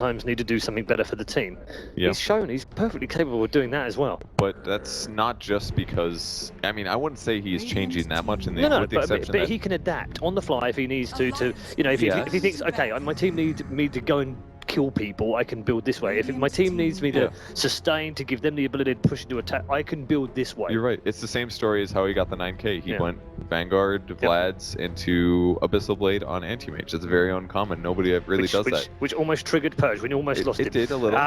sometimes need to do something better for the team. Yeah. He's shown he's perfectly capable of doing that as well. But that's not just because, I mean, I wouldn't say he's changing that much in the, No, with the exception but that he can adapt on the fly if he needs to you know, if he thinks, okay, my team needs me to go and kill people, I can build this way. If my team needs me to sustain, to give them the ability to push into attack, I can build this way. You're right. It's the same story as how he got the 9K. He went Vanguard, Vlad's, into Abyssal Blade on Anti-Mage. It's very uncommon. Nobody really does that. Which almost triggered Purge when you almost lost him. It did a little.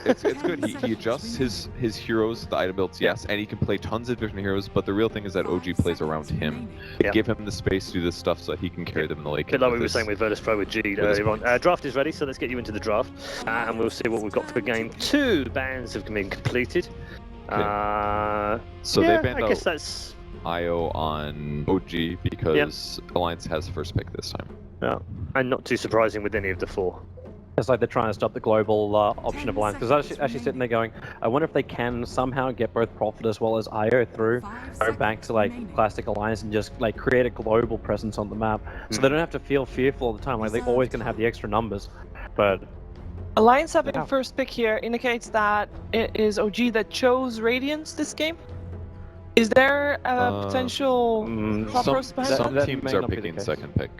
It's good. He adjusts his heroes, the item builds, yes, and he can play tons of different heroes, but the real thing is that OG plays around him. Give him the space to do this stuff so that he can carry them in the late game. Like we were saying with Virtus Pro with G earlier on. Draft is ready, so let's get you into the draft. And we'll see what we've got for game 2. The bans have been completed. So they banned I guess that's IO on OG because Alliance has first pick this time. Yeah, and not too surprising with any of the 4. It's like they're trying to stop the global option of Alliance, because I was actually sitting there going, I wonder if they can somehow get both Profit as well as IO through, go back to like classic Alliance and just like create a global presence on the map, so they don't have to feel fearful all the time. Like they're always going to have the extra numbers, but Alliance having first pick here indicates that it is OG that chose Radiance this game. Is there a potential some teams are picking second pick.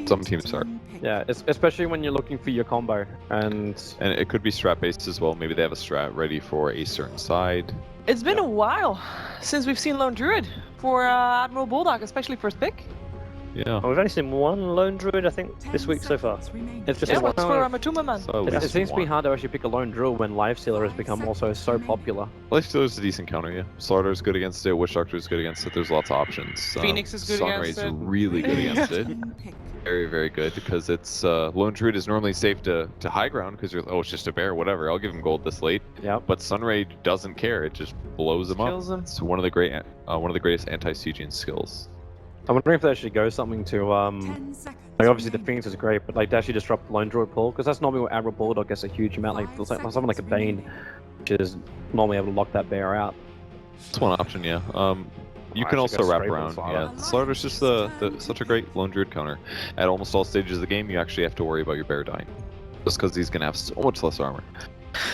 Some teams are. Yeah, especially when you're looking for your combo, and it could be strat based as well. Maybe they have a strat ready for a certain side. It's been a while since we've seen Lone Druid for Admiral Bulldog, especially first pick. Yeah. We've only seen one Lone Druid, I think, this week so far. It's just for Matuma Man. So it seems to be hard to actually pick a Lone Druid when Lifestealer has become also so popular. Lifestealer's a decent counter, yeah. Slaughter's good against it, Witch Doctor's good against it, there's lots of options. Phoenix is good against it. Sunray's really good against it. Very, very good, because it's Lone Druid is normally safe to high ground, because you're, it's just a bear, whatever, I'll give him gold this late. Yeah. But Sunray doesn't care, it just blows him up. It's one of the greatest anti-sieging skills. I'm wondering if they actually go something to, like obviously the Phoenix is great, but like they actually disrupt the Lone Druid pool, because that's normally what Admiral Bulldog gets a huge amount, like something like a Bane, which is normally able to lock that bear out. That's one option, yeah. You can also wrap around, yeah. Slaughter's just such a great Lone Druid counter. At almost all stages of the game, you actually have to worry about your bear dying, just because he's going to have so much less armor.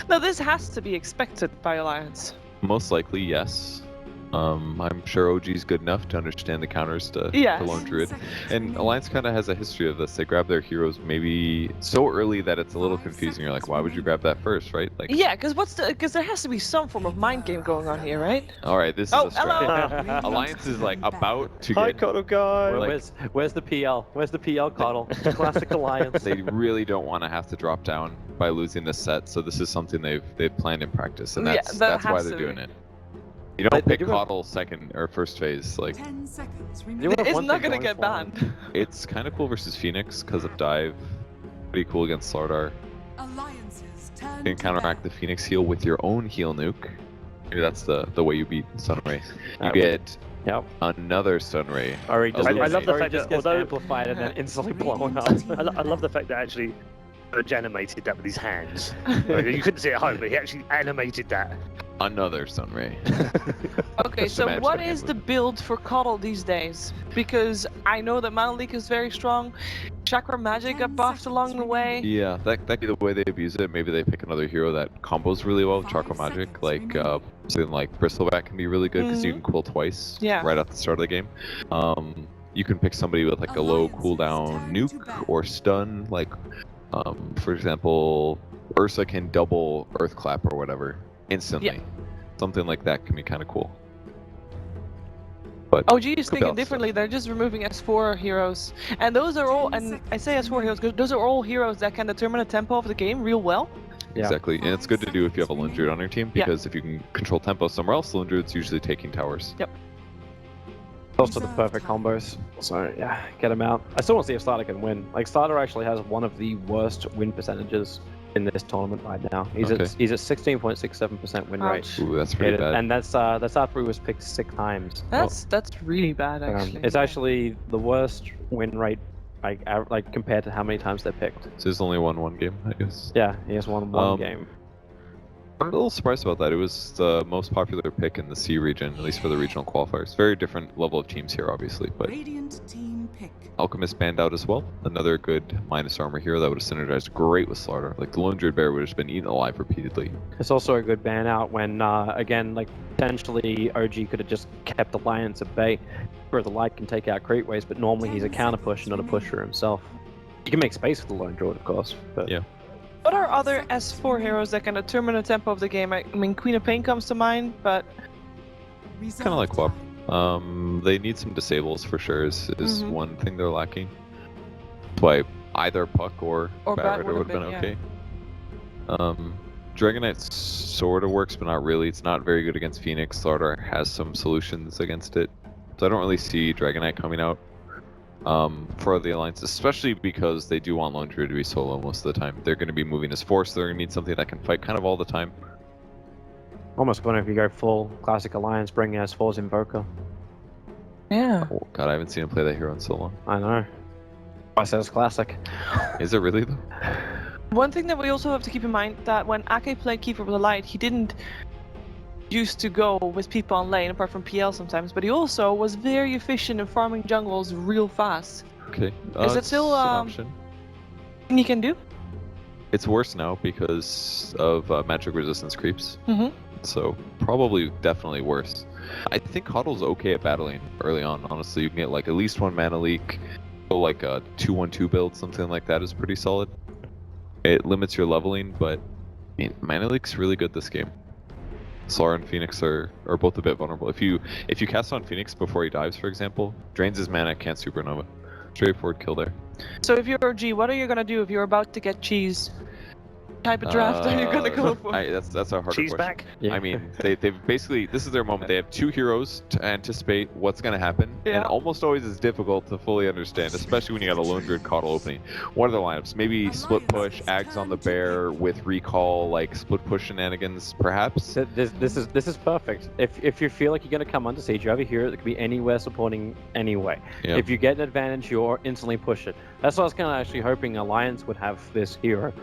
Now this has to be expected by Alliance. Most likely, yes. I'm sure OG's good enough to understand the counters to Lone Druid. And Alliance kind of has a history of this. They grab their heroes maybe so early that it's a little confusing. You're like, why would you grab that first, right? Like, yeah, because there has to be some form of mind game going on here, right? All right, this is a strat. Alliance is like about to Hi, get... Coddle guy! Where's the PL? Where's the PL, Coddle? Classic Alliance. They really don't want to have to drop down by losing this set, so this is something they've planned in practice, and that's why they're doing it. You don't pick Coddle second or first phase, like... It's not gonna get banned. It's kind of cool versus Phoenix, because of dive. Pretty cool against Slardar. You can counteract the Phoenix heal with your own heal nuke. Maybe that's the way you beat Sunray. You get another Sunray. I love the fact that although amplified and then instantly blown up. I love the fact that actually Urge animated that with his hands. You couldn't see it at home, but he actually animated that. Another Sunray. Okay, so what is the build for Coddle these days? Because I know that Mana Leak is very strong. Chakra Magic got buffed along the way. Yeah, that'd be the way they abuse it. Maybe they pick another hero that combos really well with Chakra Magic, like something like Bristleback can be really good because you can quill twice right at the start of the game. You can pick somebody with like a low cooldown nuke or stun, like for example, Ursa can double Earth Clap or whatever instantly. Something like that can be kind of cool. But OG is thinking differently. They're just removing S4 heroes, and those are all. And I say S4 heroes because those are all heroes that can determine the tempo of the game real well. Exactly, and it's good to do if you have a Lone Druid on your team, because if you can control tempo somewhere else, Lone Druid's usually taking towers. Yep. Also the perfect combos. So yeah, get him out. I still want to see if Starter can win. Like Starter actually has one of the worst win percentages in this tournament right now. He's at 16.67% win rate. Ooh, that's pretty bad. And that's after he was picked 6 times. That's really bad actually. It's actually the worst win rate like compared to how many times they're picked. So there's only won one game, I guess. Yeah, he has won one game. I'm a little surprised about that. It was the most popular pick in the C region, at least for the regional qualifiers. Very different level of teams here, obviously, but Alchemist banned out as well. Another good minus armor hero that would have synergized great with Slaughter. Like the Lone Druid Bear would have been eaten alive repeatedly. It's also a good ban out when, again, like potentially OG could have just kept Alliance at bay, where the Light can take out Creep Waves, but normally he's a counter pusher, not a pusher himself. You can make space with the Lone Druid, of course. But... yeah. What are other S4 heroes that can determine the tempo of the game? I mean, Queen of Pain comes to mind, but... Kind of like WAP. They need some disables for sure is one thing they're lacking. That's why either Puck or Bat Rider would have been okay. Dragon Knight sort of works, but not really. It's not very good against Phoenix. Slaughter has some solutions against it. So I don't really see Dragon Knight coming out for the Alliance, especially because they do want Lone Druid to be solo most of the time. They're going to be moving as Force. They're going to need something that can fight kind of all the time. Almost wonder if you go full Classic Alliance, bring S4's Invoker. Yeah. Oh god, I haven't seen him play that hero in so long. I know. I said it's classic. Is it really though? One thing that we also have to keep in mind that when Ake played Keeper of the Light, he didn't used to go with people on lane, apart from PL sometimes, but he also was very efficient in farming jungles real fast. Okay. Is it still an option? Thing you can do? It's worse now because of magic resistance creeps. So probably definitely worse. I think Coddle's okay at battling early on, honestly. You can get like at least one mana leak, so like a 2-1-2 build, something like that is pretty solid. It limits your leveling, but I mean, mana leak's really good this game. Solar and Phoenix are both a bit vulnerable. If you cast on Phoenix before he dives, for example, drains his mana, can't supernova. Straightforward kill there. So if you're OG, what are you gonna do if you're about to get cheese? Type of draft are you gonna go for? That's a harder Cheese question. back? Yeah. I mean, they've basically, this is their moment. They have two heroes to anticipate what's going to happen, and almost always is difficult to fully understand, especially when you got a Lone Druid Coddle opening. What are the lineups? Maybe split push, Ags on the Bear with recall, like split push shenanigans, perhaps? This is perfect. If you feel like you're going to come under siege, you have a hero that can be anywhere supporting anyway. Yeah. If you get an advantage, you'll instantly push it. That's what I was kind of actually hoping Alliance would have this hero.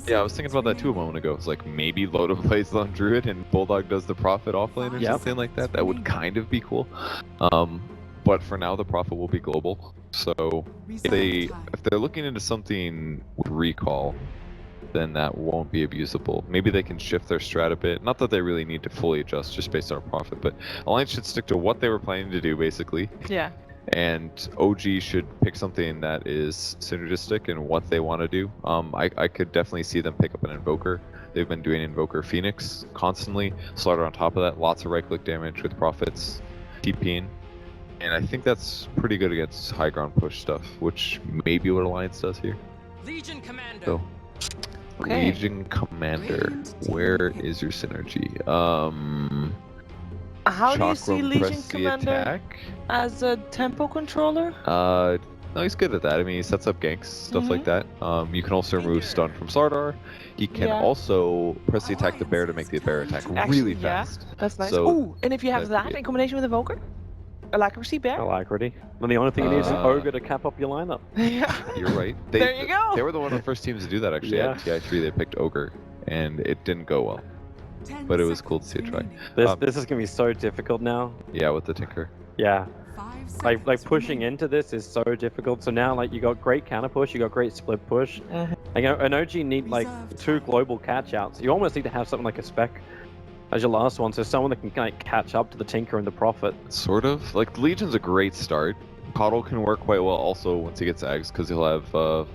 Yeah, I was thinking about that too a moment ago. It's like maybe Lodo plays Lone Druid and Bulldog does the Prophet offlane or something like that. That would kind of be cool. But for now, the Prophet will be global. So if they're looking into something with recall, then that won't be abusable. Maybe they can shift their strat a bit. Not that they really need to fully adjust just based on Prophet, but Alliance should stick to what they were planning to do, basically. Yeah. And OG should pick something that is synergistic in what they want to do. I could definitely see them pick up an Invoker. They've been doing Invoker Phoenix constantly. Slaughter on top of that, lots of right-click damage with Prophets, TPing. And I think that's pretty good against high ground push stuff, which may be what Alliance does here. Legion Commander. So, Okay. Legion Commander, where is your synergy? How do you see Chakram, Legion press the Commander attack. as a tempo controller? No, he's good at that. I mean, he sets up ganks, stuff like that. You can also remove stun from Sardar. He can also press the attack the bear to make the bear attack really fast. That's nice. So, Ooh, and if you have that in combination with Evoker? Alacrity bear? Alacrity. And the only thing you need is an Ogre to cap up your lineup. Yeah. You're right. There you go. They were one of the first teams to do that, actually. Yeah. At TI3, they picked Ogre, and it didn't go well. But it was cool to see it try. This is going to be so difficult now. Yeah, with the Tinker. Yeah. Like pushing into this is so difficult. So now like you got great counter push, you got great split push. Like an OG need like 2 global catch outs. You almost need to have something like a spec as your last one, so someone that can like catch up to the Tinker and the Prophet. Sort of. Like the Legion's a great start. Coddle can work quite well also once he gets Ags, because he'll have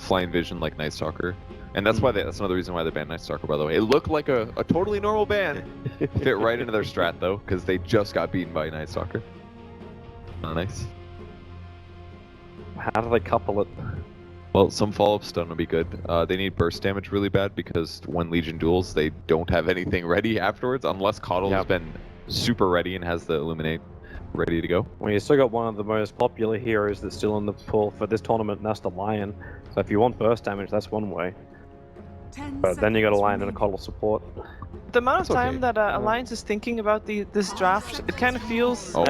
flying vision like Night Stalker. And that's why that's another reason why they banned Night Stalker, by the way. It looked like a totally normal ban. Fit right into their strat though, because they just got beaten by Night Stalker. Nice. How do they couple it? Well, some follow-up stun would be good. They need burst damage really bad, because when Legion duels, they don't have anything ready afterwards, unless Coddle has been super ready and has the Illuminate ready to go. Well, you still got one of the most popular heroes that's still in the pool for this tournament, and that's the Lion. So if you want burst damage, that's one way. But then you got a Lion and a Coddle support. The amount of time that Alliance is thinking about this draft, it kind of feels... Oh,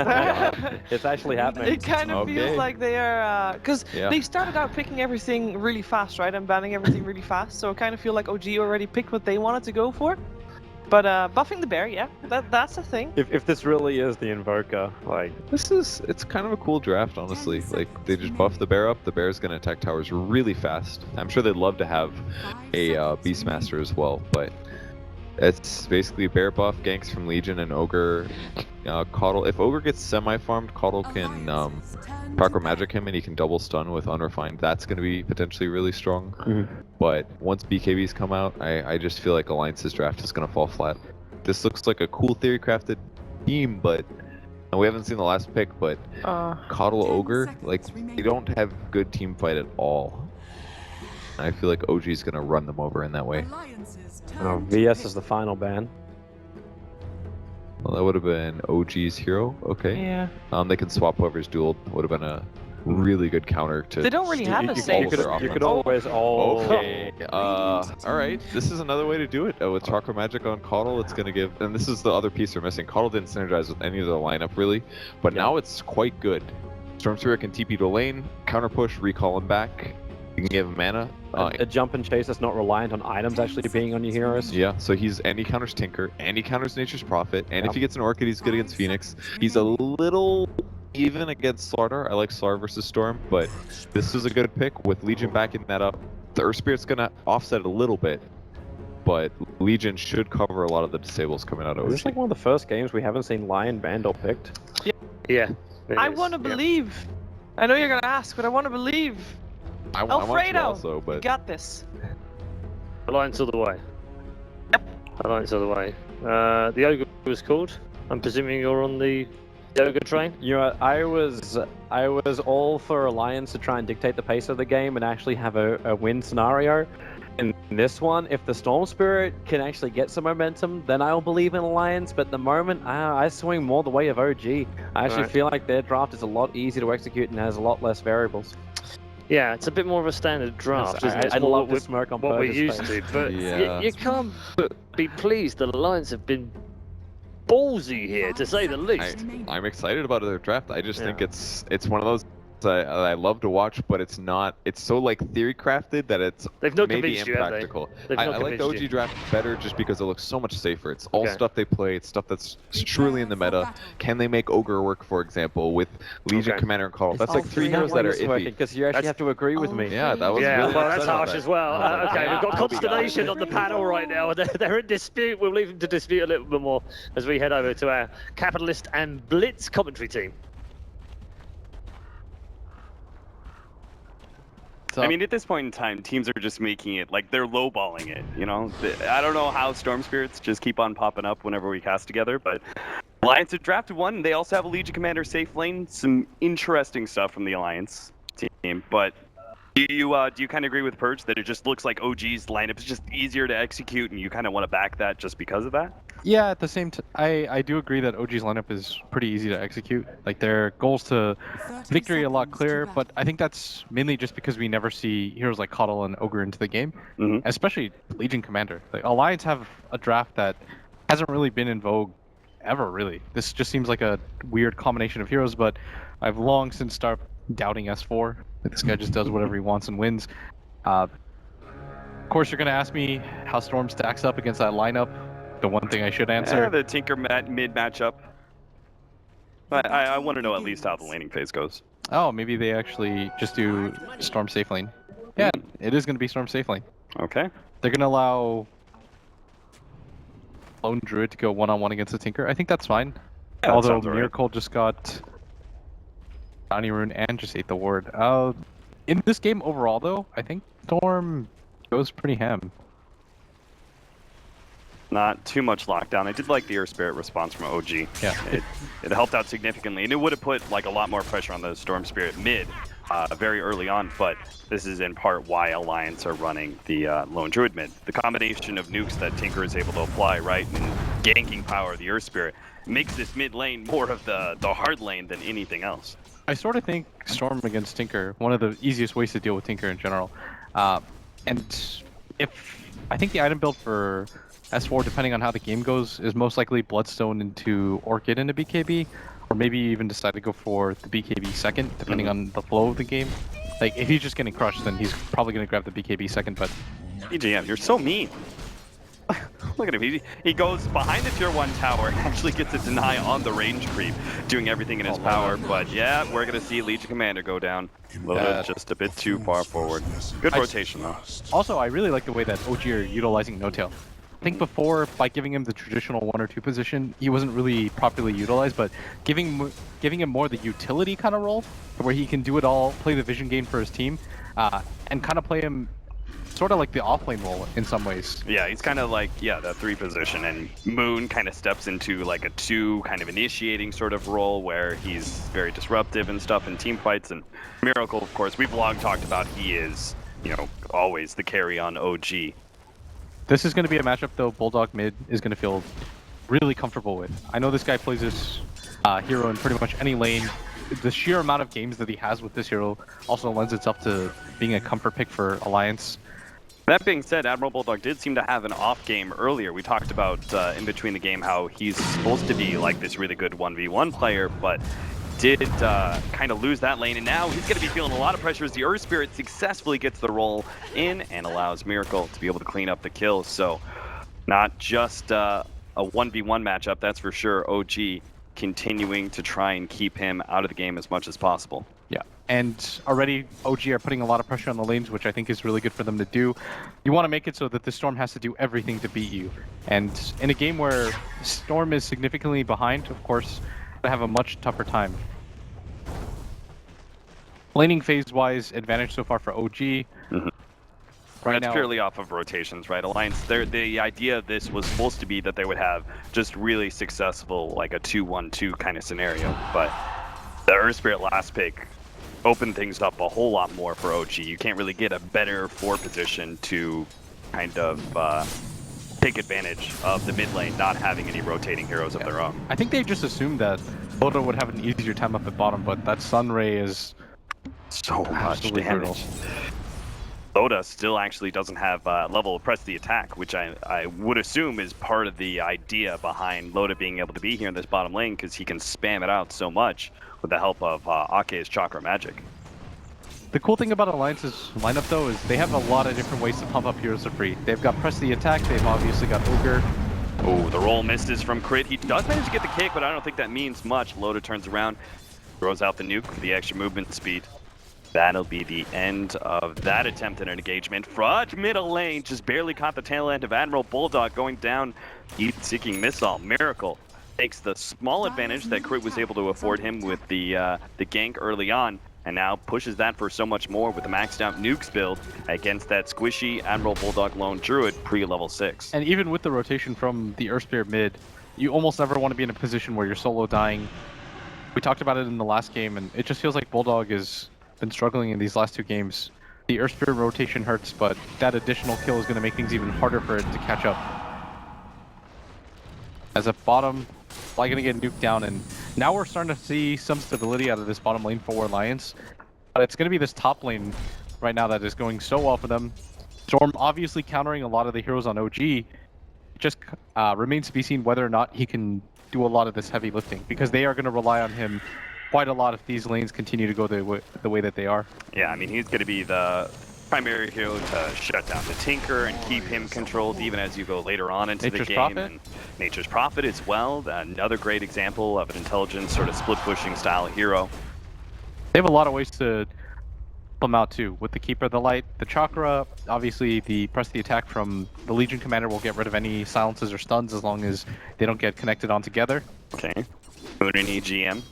it's actually happening. It kind of feels like they are... Because they started out picking everything really fast, right? And banning everything really fast. So I kind of feel like OG already picked what they wanted to go for. But buffing the bear, yeah, that's a thing. If this really is the Invoker, like... It's kind of a cool draft, honestly. Like, they just buff the bear up, the bear's gonna attack towers really fast. I'm sure they'd love to have a Beastmaster as well, but it's basically bear buff, ganks from Legion and Ogre, Caudle. If Ogre gets semi-farmed, Caudle can Proc Magic him and he can double stun with Unrefined. That's going to be potentially really strong. But once BKBs come out, I just feel like Alliance's draft is going to fall flat. This looks like a cool theory crafted team, but and we haven't seen the last pick, but Caudle Ogre, like, they don't have good team fight at all. I feel like OG is going to run them over in that way. VS is the final ban. Well, that would have been OG's hero. Okay. Yeah. They can swap whoever's dueled. Would have been a really good counter to. They don't really have a safe. You could always. Okay. All right. This is another way to do it. With Chakra Magic on Caudle, it's gonna give. And this is the other piece we're missing. Caudle didn't synergize with any of the lineup really, but now it's quite good. Storm Spirit can TP to lane, counter push, recall him back. You can give him mana. A jump and chase that's not reliant on items actually being on your heroes. Yeah, so he counters Tinker, and he counters Nature's Prophet, and if he gets an Orchid, he's good against Phoenix. He's a little even against Slardar. I like Slardar versus Storm, but this is a good pick with Legion backing that up. The Earth Spirit's gonna offset it a little bit, but Legion should cover a lot of the disables coming out of OG. This is like one of the first games we haven't seen Lion banned or picked. Yeah. I want to believe. I know you're gonna ask, but I want to believe. I want Alfredo, to also, but you got this. Alliance all the way. Yep. Alliance all the way. The Ogre was called. I'm presuming you're on the Ogre train? You know, I was all for Alliance to try and dictate the pace of the game and actually have a win scenario. In this one, if the Storm Spirit can actually get some momentum, then I'll believe in Alliance. But at the moment, I swing more the way of OG. I actually feel like their draft is a lot easier to execute and has a lot less variables. Yeah, it's a bit more of a standard draft, isn't it? I love the smirk on what we're Purge's used face. to, but Yeah. you can't be pleased that Alliance have been ballsy here, to say the least. I'm excited about their draft. I just think it's one of those I love to watch, but it's not. It's so like theory crafted that it's They've not maybe convinced you, have they? impractical. They've I not like the OG convinced you. draft better just because it looks so much safer. It's all Okay. stuff they play. It's stuff that's truly in the meta. Can they make Ogre work, for example, with Legion Okay. Commander and Caudle? That's like Oh, three is that heroes why that are it's working? iffy. Because you actually have to agree with me. Yeah, that was Yeah, really well, that's upset about harsh that. as well. Okay, we've got I'll be consternation on the panel right now. They're in dispute. We'll leave them to dispute a little bit more as we head over to our Capitalist and Blitz commentary team. I mean, at this point in time, teams are just making it, like, they're lowballing it, you know? I don't know how Storm Spirits just keep on popping up whenever we cast together, but Alliance have drafted one. They also have a Legion Commander safe lane. Some interesting stuff from the Alliance team, but do you kind of agree with Purge that it just looks like OG's lineup is just easier to execute, and you kind of want to back that just because of that? Yeah, at the same time, I do agree that OG's lineup is pretty easy to execute. Like, their goals to victory a lot clearer, but I think that's mainly just because we never see heroes like Caudle and Ogre into the game, especially Legion Commander. Like, Alliance have a draft that hasn't really been in vogue ever, really. This just seems like a weird combination of heroes, but I've long since stopped doubting S4. Like, this guy just does whatever he wants and wins. Of course, you're going to ask me how Storm stacks up against that lineup. The one thing I should answer. The Tinker mid matchup. I want to know at least how the laning phase goes. Oh, maybe they actually just do Storm safe lane. Yeah, it is going to be Storm safe lane. Okay. They're going to allow Lone Druid to go one-on-one against the Tinker. I think that's fine. Yeah, Although sounds all right. Miracle just got Bounty Rune and just ate the ward. In this game overall, though, I think Storm goes pretty ham. Not too much lockdown. I did like the Earth Spirit response from OG. Yeah. It helped out significantly, and it would have put like a lot more pressure on the Storm Spirit mid very early on, but this is in part why Alliance are running the Lone Druid mid. The combination of nukes that Tinker is able to apply, right, and ganking power of the Earth Spirit makes this mid lane more of the hard lane than anything else. I sort of think Storm against Tinker, one of the easiest ways to deal with Tinker in general. And I think the item build for S4, depending on how the game goes, is most likely Bloodstone into Orchid into BKB, or maybe even decide to go for the BKB second, depending on the flow of the game. Like, if he's just getting crushed, then he's probably going to grab the BKB second, but... EGM, you're so mean. Look at him. He goes behind the tier 1 tower and actually gets a deny on the range creep, doing everything in his power. But yeah, we're going to see Legion Commander go down. Just a bit too far forward. Good rotation, though. Also, I really like the way that OG are utilizing No-Tail. I think before, by giving him the traditional 1 or 2 position, he wasn't really properly utilized, but giving him more the utility kind of role, where he can do it all, play the vision game for his team, and kind of play him sort of like the offlane role in some ways. Yeah, he's kind of like, the 3 position, and Moon kind of steps into like a 2 kind of initiating sort of role where he's very disruptive and stuff in team fights. And Miracle, of course, we've long talked about, he is, always the carry on OG. This is going to be a matchup, though, Bulldog mid is going to feel really comfortable with. I know this guy plays this hero in pretty much any lane. The sheer amount of games that he has with this hero also lends itself to being a comfort pick for Alliance. That being said, Admiral Bulldog did seem to have an off game earlier. We talked about in between the game how he's supposed to be like this really good 1v1 player, but did kind of lose that lane, and now he's going to be feeling a lot of pressure as the Earth Spirit successfully gets the roll in and allows Miracle to be able to clean up the kills. So not just a 1v1 matchup, that's for sure. OG continuing to try and keep him out of the game as much as possible. Yeah, and already OG are putting a lot of pressure on the lanes, which I think is really good for them to do. You want to make it so that the Storm has to do everything to beat you. And in a game where Storm is significantly behind, of course, they have a much tougher time. Laning phase-wise, advantage so far for OG. Mm-hmm. Right now, purely off of rotations, right? Alliance, the idea of this was supposed to be that they would have just really successful, like a 2-1-2 kind of scenario. But the Earth Spirit last pick opened things up a whole lot more for OG. You can't really get a better 4 position to kind of take advantage of the mid lane not having any rotating heroes of their own. I think they just assumed that Loda would have an easier time up at bottom, but that Sunray is so much damage. Loda still actually doesn't have level of press the attack, which I would assume is part of the idea behind Loda being able to be here in this bottom lane, because he can spam it out so much with the help of Ake's Chakra Magic. The cool thing about Alliance's lineup, though, is they have a lot of different ways to pump up heroes for free. They've got Press the Attack, they've obviously got Ogre. Oh, the roll misses from Crit. He does manage to get the kick, but I don't think that means much. Loda turns around, throws out the nuke for the extra movement speed. That'll be the end of that attempt at an engagement. Frudge middle lane just barely caught the tail end of Admiral Bulldog going down. Heat-seeking missile. Miracle takes the small advantage that Crit was able to afford him with the gank early on, and now pushes that for so much more with the maxed out nukes build against that squishy Admiral Bulldog lone druid pre-level 6. And even with the rotation from the Earth Spirit mid, you almost never want to be in a position where you're solo dying. We talked about it in the last game, and it just feels like Bulldog has been struggling in these last 2 games. The Earth Spirit rotation hurts, but that additional kill is going to make things even harder for it to catch up. As a bottom, probably going to get nuked down, and now we're starting to see some stability out of this bottom lane for Alliance. But it's going to be this top lane right now that is going so well for them. Storm obviously countering a lot of the heroes on OG. It just remains to be seen whether or not he can do a lot of this heavy lifting, because they are going to rely on him quite a lot if these lanes continue to go the way that they are. Yeah, I mean, he's going to be the primary hero to shut down the Tinker and keep him controlled even as you go later on into the game. Prophet. And Nature's Prophet as well, another great example of an intelligent sort of split-pushing style hero. They have a lot of ways to them out too, with the Keeper of the Light, the Chakra, obviously the Press the Attack from the Legion Commander will get rid of any silences or stuns as long as they don't get connected on together. Okay, Moon and EGM.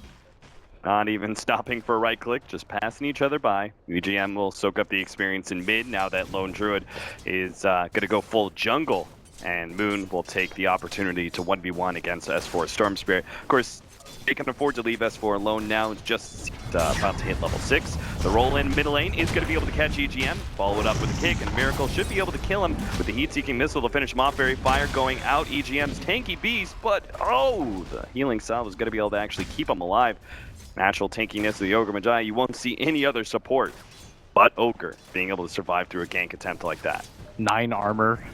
Not even stopping for a right click, just passing each other by. EGM will soak up the experience in mid now that Lone Druid is going to go full jungle. And Moon will take the opportunity to 1v1 against S4 Storm Spirit. Of course, they can afford to leave S4 alone now. It's just about to hit level 6. The roll in middle lane is going to be able to catch EGM. Follow it up with a kick, and Miracle should be able to kill him with the heat-seeking missile to finish him off. Fairy Fire going out EGM's tanky beast, but oh, the healing salve is going to be able to actually keep him alive. Natural tankiness of the Ogre Magi, you won't see any other support but Ogre being able to survive through a gank attempt like that. 9 armor.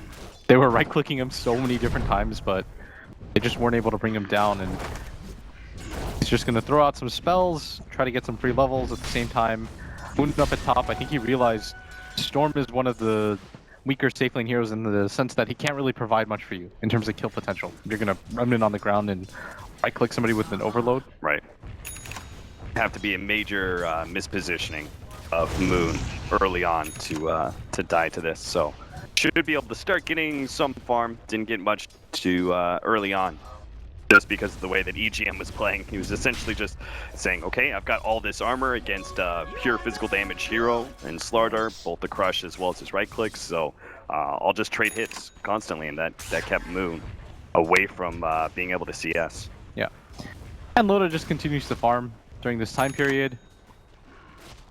They were right-clicking him so many different times, but they just weren't able to bring him down, and he's just going to throw out some spells, try to get some free levels at the same time. Moon up at top, I think he realized Storm is one of the weaker safe lane heroes in the sense that he can't really provide much for you in terms of kill potential. You're gonna Remnant on the ground and right-click somebody with an overload. Right. Have to be a major mispositioning of Moon early on to die to this. So should be able to start getting some farm. Didn't get much to early on. Just because of the way that EGM was playing. He was essentially just saying, okay, I've got all this armor against pure physical damage hero and Slardar, both the crush as well as his right clicks, so I'll just trade hits constantly, and that kept Moon away from being able to CS. Yeah. And Loda just continues to farm during this time period.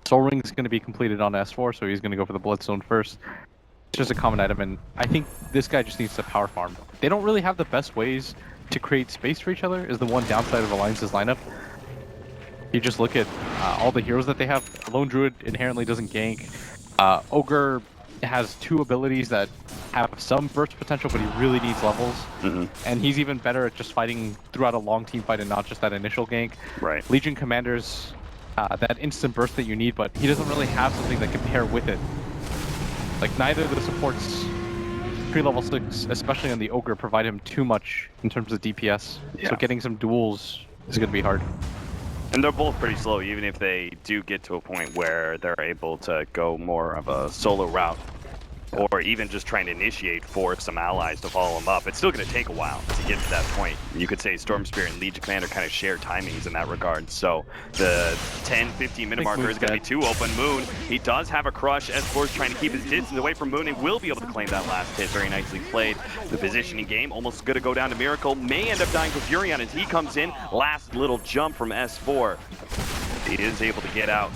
Soul Ring is going to be completed on S4, so he's going to go for the Bloodstone first. It's just a common item, and I think this guy just needs to power farm. They don't really have the best ways to create space for each other, is the one downside of Alliance's lineup. You just look at all the heroes that they have. Lone Druid inherently doesn't gank. Ogre has 2 abilities that have some burst potential, but he really needs levels. And he's even better at just fighting throughout a long team fight and not just that initial gank. Right. Legion Commander's that instant burst that you need, but he doesn't really have something that can pair with it. Like, neither of the supports pre-level 6, especially on the Ogre, provide him too much in terms of DPS. Yeah. So getting some duels is going to be hard. And they're both pretty slow, even if they do get to a point where they're able to go more of a solo route. Or even just trying to initiate for some allies to follow him up. It's still going to take a while to get to that point. You could say Storm Spirit and Legion Commander kind of share timings in that regard. So the 10-15 minute marker is going to be too open. Moon, he does have a crush. S4 is trying to keep his distance away from Moon and will be able to claim that last hit. Very nicely played. The positioning game almost going to go down to Miracle. May end up dying to Furion as he comes in. Last little jump from S4. He is able to get out.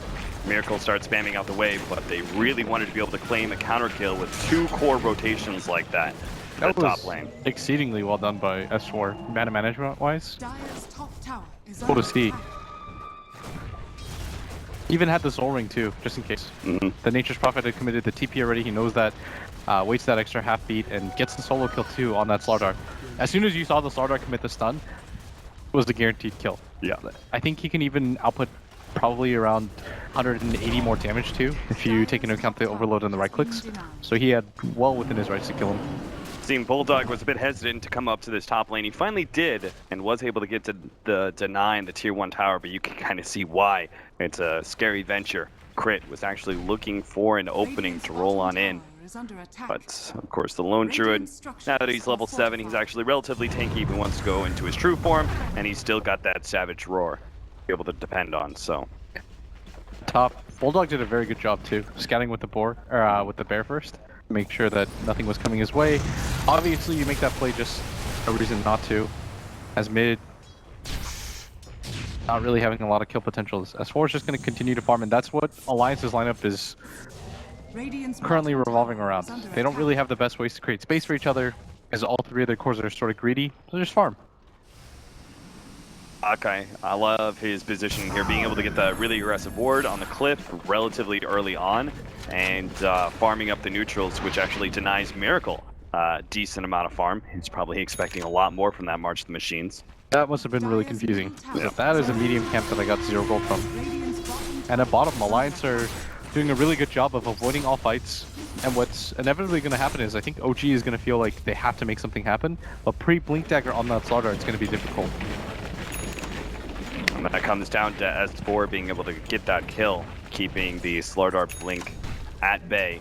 Miracle starts spamming out the wave, but they really wanted to be able to claim a counter kill with 2 core rotations like that. That was top lane. exceedingly well done by S4, mana management-wise. Cool to see. Even had the Soul Ring too, just in case. The Nature's Prophet had committed the TP already, he knows that, waits that extra half beat, and gets the solo kill too on that Slardar. As soon as you saw the Slardar commit the stun, it was the guaranteed kill. Yeah. I think he can even output probably around 180 more damage too, if you take into account the overload and the right clicks. So he had well within his rights to kill him. Seeing Bulldog was a bit hesitant to come up to this top lane. He finally did, and was able to get to the deny in the tier 1 tower, but you can kind of see why. It's a scary venture. Crit was actually looking for an opening to roll on in. But, of course, the Lone Druid, now that he's level 7, he's actually relatively tanky if he wants to go into his true form, and he's still got that Savage Roar able to depend on, so. Top. Bulldog did a very good job too, scouting with the with the bear first, make sure that nothing was coming his way. Obviously, you make that play just no reason not to, as mid not really having a lot of kill potentials. S4 is just going to continue to farm, and that's what Alliance's lineup is currently revolving around. They don't really have the best ways to create space for each other, as all 3 of their cores are sort of greedy, so just farm. Okay, I love his positioning here, being able to get the really aggressive ward on the cliff relatively early on, and farming up the neutrals, which actually denies Miracle a decent amount of farm. He's probably expecting a lot more from that March of the Machines. That must have been really confusing. Yeah. That is a medium camp that I got 0 gold from. And at bottom, Alliance are doing a really good job of avoiding all fights. And what's inevitably going to happen is I think OG is going to feel like they have to make something happen, but pre-Blink Dagger on that Slardar, it's going to be difficult. And that comes down to S4 being able to get that kill, keeping the Slardar Blink at bay.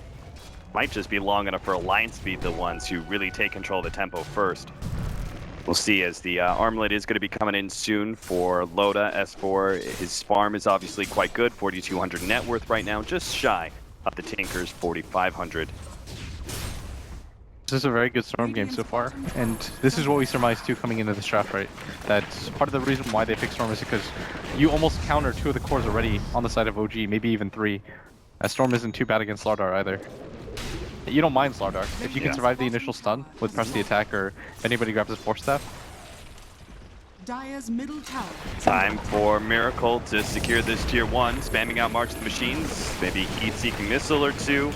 Might just be long enough for Alliance to be the ones who really take control of the tempo first. We'll see, as the Armlet is going to be coming in soon for Loda. S4, his farm is obviously quite good, 4,200 net worth right now, just shy of the Tinker's 4,500. This is a very good Storm game so far, and this is what we surmised too coming into this draft, right? That's part of the reason why they picked Storm is because you almost counter 2 of the cores already on the side of OG, maybe even 3. As Storm isn't too bad against Slardar either. You don't mind Slardar. If you can survive the initial stun with press the attack, or if anybody grabs his Force Staff. Time for Miracle to secure this tier 1, spamming out March of the Machines, maybe heat-seeking missile or 2.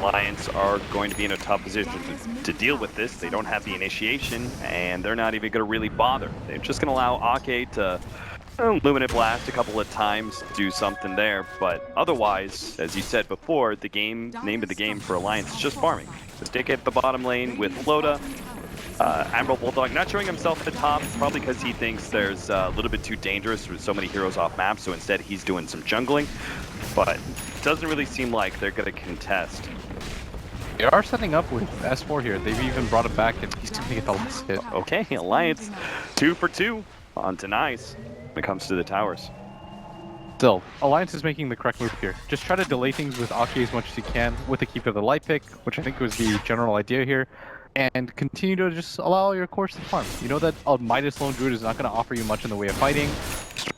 Alliance are going to be in a tough position to deal with this. They don't have the initiation, and they're not even going to really bother. They're just going to allow Ake to Luminate Blast a couple of times, do something there, but otherwise, as you said before, the name of the game for Alliance is just farming. Stick at the bottom lane with Floda. Admiral Bulldog not showing himself at the top, probably because he thinks there's a little bit too dangerous with so many heroes off map, so instead he's doing some jungling, but it doesn't really seem like they're going to contest. They are setting up with S4 here. They've even brought it back, and he's going to get the last hit. Okay, Alliance 2 for 2 on Denies when it comes to the towers. Still, Alliance is making the correct move here. Just try to delay things with Aki as much as you can with the Keep of the Light pick, which I think was the general idea here, and continue to just allow your cores to farm. You know that a Midas Lone Druid is not going to offer you much in the way of fighting.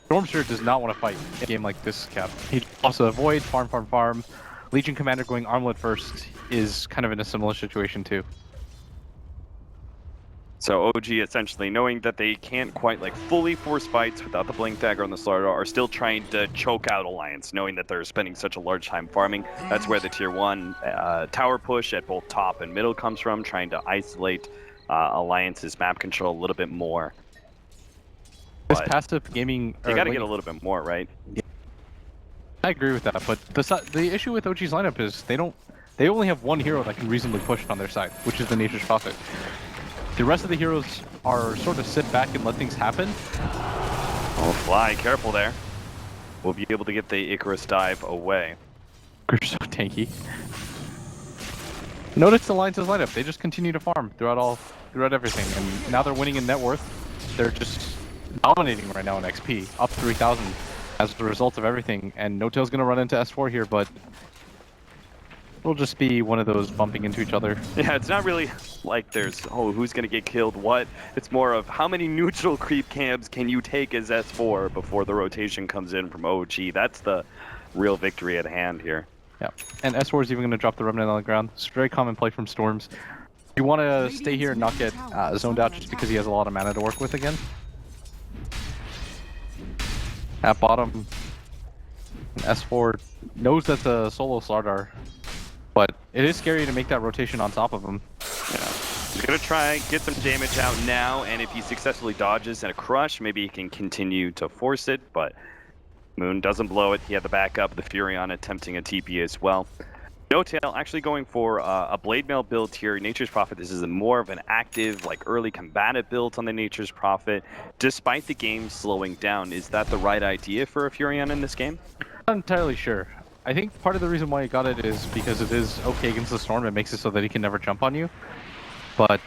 Stormspirit does not want to fight in a game like this, Cap. He wants to avoid farm. Legion Commander going Armlet first is kind of in a similar situation too. So OG essentially knowing that they can't quite like fully force fights without the Blink Dagger on the Slaughter are still trying to choke out Alliance, knowing that they're spending such a large time farming. That's where the tier 1 tower push at both top and middle comes from, trying to isolate Alliance's map control a little bit more. This passive gaming... You gotta get a little bit more, right? Yeah. I agree with that, but the issue with OG's lineup is they only have one hero that can reasonably push on their side, which is the Nature's Prophet. The rest of the heroes are sort of sit back and let things happen. Oh, Fly, careful there. We'll be able to get the Icarus dive away. They're so tanky. Notice the Alliance's lineup. They just continue to farm throughout everything, and now they're winning in net worth. They're just dominating right now in XP, up 3,000 as a result of everything. And No-Tail's gonna run into S4 here, but it'll just be one of those bumping into each other. Yeah, it's not really like there's, oh, who's going to get killed, what? It's more of how many neutral creep camps can you take as S4 before the rotation comes in from OG. That's the real victory at hand here. Yeah, and S4 is even going to drop the Remnant on the ground. It's a very common play from Storms. You want to stay here and not get zoned out just because he has a lot of mana to work with again. At bottom, S4 knows that the solo Slardar, but it is scary to make that rotation on top of him. Yeah. He's going to try get some damage out now, and if he successfully dodges in a crush, maybe he can continue to force it, but Moon doesn't blow it. He had the backup, the Furion attempting a TP as well. No-Tail actually going for a Blade Mail build here. Nature's Prophet, this is more of an active, like early combative build on the Nature's Prophet. Despite the game slowing down, is that the right idea for a Furion in this game? Not entirely sure. I think part of the reason why he got it is because it is okay against the Storm. It makes it so that he can never jump on you. But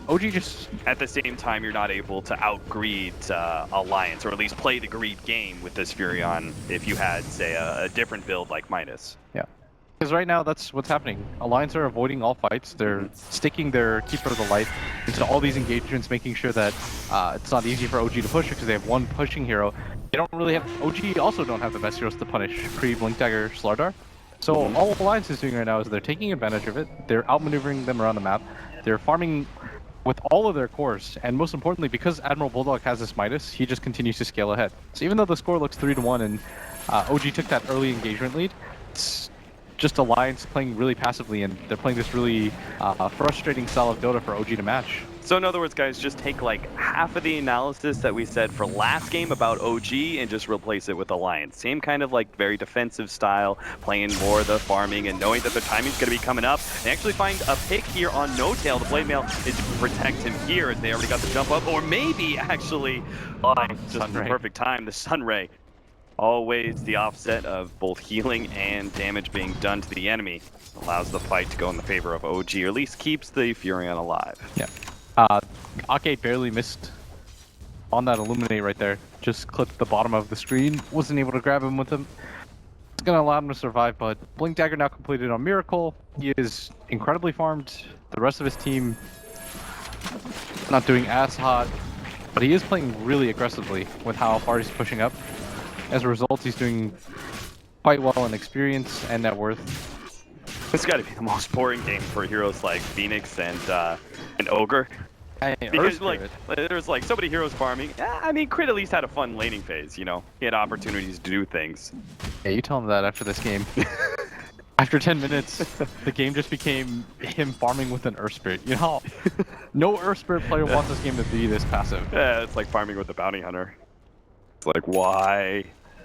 OG just... At the same time, you're not able to out-greed Alliance, or at least play the greed game with this Furion if you had, say, a different build like Midas. Yeah. Because right now, that's what's happening. Alliance are avoiding all fights. They're sticking their Keeper of the Light into all these engagements, making sure that it's not easy for OG to push because they have one pushing hero. They don't really have... OG also don't have the best heroes to punish pre-Blink Dagger Slardar. So all Alliance is doing right now is they're taking advantage of it. They're outmaneuvering them around the map. They're farming with all of their cores, and most importantly, because Admiral Bulldog has this Midas, he just continues to scale ahead. So even though the score looks 3-1 and OG took that early engagement lead, it's just Alliance playing really passively, and they're playing this really frustrating style of Dota for OG to match. So in other words, guys, just take like half of the analysis that we said for last game about OG and just replace it with Alliance. Same kind of like very defensive style, playing more of the farming and knowing that the timing's going to be coming up. They actually find a pick here on No-Tail. The Blade Mail is to protect him here as they already got the jump up, or maybe actually, just the perfect time, the Sunray. Always the offset of both healing and damage being done to the enemy. Allows the fight to go in the favor of OG, or at least keeps the Furion alive. Yeah. Ake barely missed on that Illuminate right there. Just clipped the bottom of the screen. Wasn't able to grab him with him. It's going to allow him to survive, but Blink Dagger now completed on Miracle. He is incredibly farmed. The rest of his team not doing as hot, but he is playing really aggressively with how far he's pushing up. As a result, he's doing quite well in experience and net worth. This got to be the most boring game for heroes like Phoenix and Ogre. Because like there's like so many heroes farming. I mean, Crit at least had a fun laning phase, you know. He had opportunities to do things. Yeah, you tell him that after this game. After 10 minutes, the game just became him farming with an Earth Spirit. You know, no Earth Spirit player wants this game to be this passive. Yeah, it's like farming with a bounty hunter. It's like, why?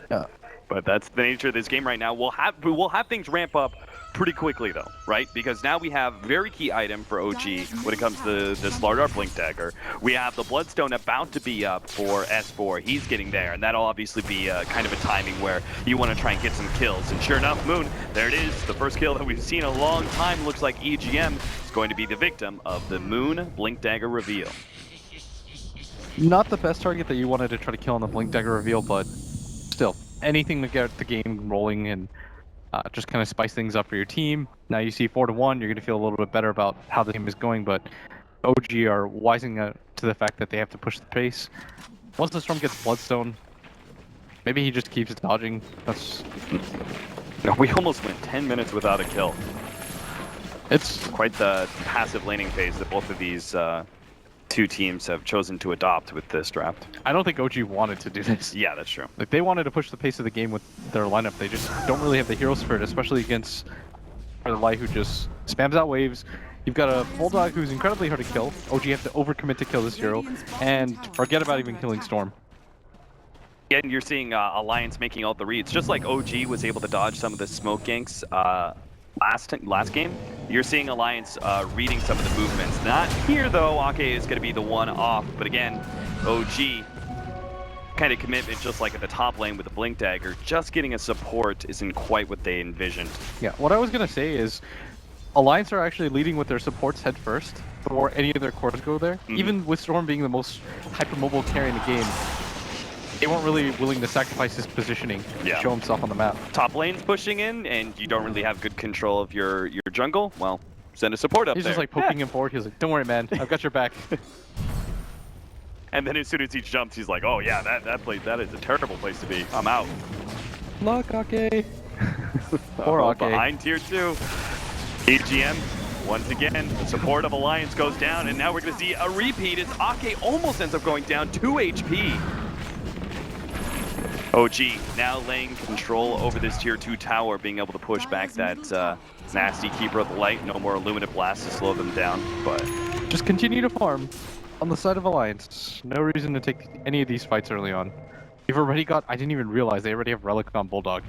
Yeah. But that's the nature of this game right now. We'll have things ramp up pretty quickly though, right? Because now we have very key item for OG when it comes to the Slardar Blink Dagger. We have the Bloodstone about to be up for S4. He's getting there, and that'll obviously be kind of a timing where you want to try and get some kills. And sure enough, Moon, there it is. The first kill that we've seen in a long time. Looks like EGM is going to be the victim of the Moon Blink Dagger reveal. Not the best target that you wanted to try to kill on the Blink Dagger reveal, but still, anything to get the game rolling and just kind of spice things up for your team. Now you see 4-1, you're going to feel a little bit better about how the game is going, but OG are wising up to the fact that they have to push the pace. Once the Storm gets Bloodstone, maybe he just keeps dodging. That's... No, we almost went 10 minutes without a kill. It's quite the passive laning phase that both of these two teams have chosen to adopt with this draft. I don't think OG wanted to do this. Yeah, that's true. Like, they wanted to push the pace of the game with their lineup. They just don't really have the hero spirit, especially against the Light, who just spams out waves. You've got a Bulldog who's incredibly hard to kill. OG have to overcommit to kill this hero, and forget about even killing Storm. Again, you're seeing Alliance making all the reads. Just like OG was able to dodge some of the smoke ganks last game, you're seeing Alliance reading some of the movements. Not here though. Ake is going to be the one off, but again, OG kind of commitment, just like at the top lane with the Blink Dagger. Just getting a support isn't quite what they envisioned. Yeah, what I was going to say is Alliance are actually leading with their supports head first before any of their cores go there. Even with Storm being the most hypermobile carry in the game, they weren't really willing to sacrifice his positioning to show himself on the map. Top lane's pushing in, and you don't really have good control of your jungle. Well, send a support up He's there. Just like poking him forward. He's like, "Don't worry, man. I've got your back." And then as soon as he jumps, he's like, "Oh yeah, that is a terrible place to be. I'm out." Luck, Ake. Poor Ake. Behind tier 2. EGM, once again, the support of Alliance goes down, and now we're going to see a repeat as Ake almost ends up going down 2 HP. OG now laying control over this tier 2 tower, being able to push back that nasty Keeper of the Light. No more Illuminate Blast to slow them down, but just continue to farm on the side of Alliance. No reason to take any of these fights early on. You've already got, I didn't even realize, they already have Relic on Bulldog.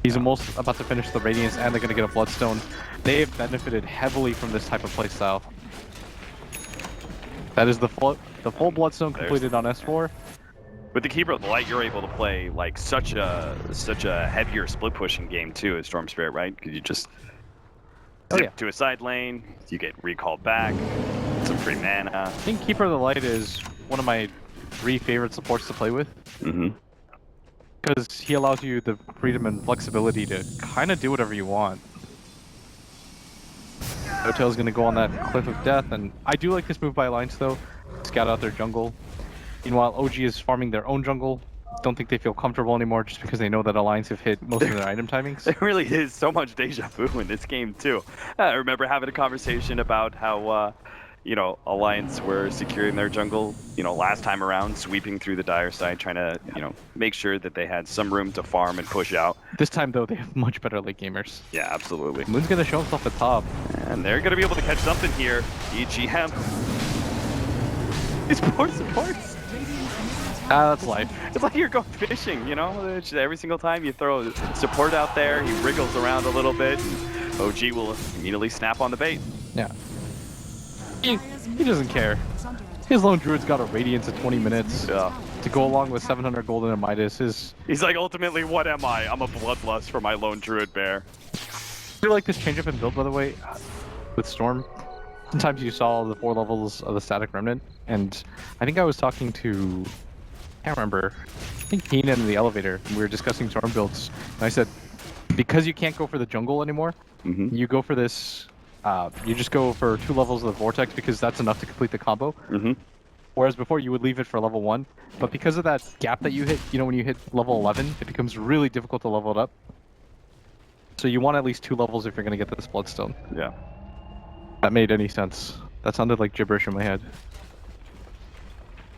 He's almost about to finish the Radiance, and they're going to get a Bloodstone. They have benefited heavily from this type of playstyle. That is the full Bloodstone completed on S4. With the Keeper of the Light, you're able to play like such a heavier split pushing game too as Storm Spirit, right? Because you just zip to a side lane, you get recalled back, some free mana. I think Keeper of the Light is one of my 3 favorite supports to play with. Because he allows you the freedom and flexibility to kind of do whatever you want. Hotel's going to go on that Cliff of Death, and I do like this move by Alliance though. Scout out their jungle. Meanwhile, OG is farming their own jungle. Don't think they feel comfortable anymore just because they know that Alliance have hit most of their item timings. There really is so much deja vu in this game too. I remember having a conversation about how, you know, Alliance were securing their jungle, you know, last time around, sweeping through the dire side, trying to, you know, make sure that they had some room to farm and push out. This time though, they have much better late gamers. Yeah, absolutely. Moon's gonna show himself at top. And they're gonna be able to catch something here. EGM. These poor supports. That's life. It's like you're going fishing, you know? Every single time you throw support out there, he wriggles around a little bit, and OG will immediately snap on the bait. Yeah. He doesn't care. His lone druid's got a Radiance at 20 minutes to go along with 700 gold and a Midas. He's like, ultimately, what am I? I'm a bloodlust for my lone druid bear. I do like this change up in build, by the way, with Storm. Sometimes you saw the 4 levels of the Static Remnant, and I think I was talking to... I can't remember. I think Keenan in the elevator. We were discussing Storm builds, and I said, because you can't go for the jungle anymore, you go for this. You just go for 2 levels of the Vortex because that's enough to complete the combo. Whereas before you would leave it for level 1, but because of that gap that you hit, you know, when you hit level 11, it becomes really difficult to level it up. So you want at least 2 levels if you're going to get this Bloodstone. Yeah. That made any sense. That sounded like gibberish in my head.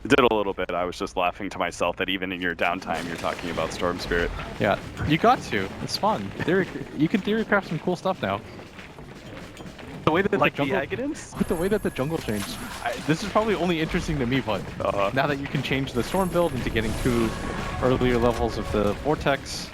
Did a little bit. I was just laughing to myself that even in your downtime, you're talking about Storm Spirit. Yeah, you got to. It's fun. You can theory craft some cool stuff now. The way that Like the jungle, the Agadins? with the way that the jungle changed, this is probably only interesting to me, but now that you can change the storm build into getting 2 earlier levels of the vortex.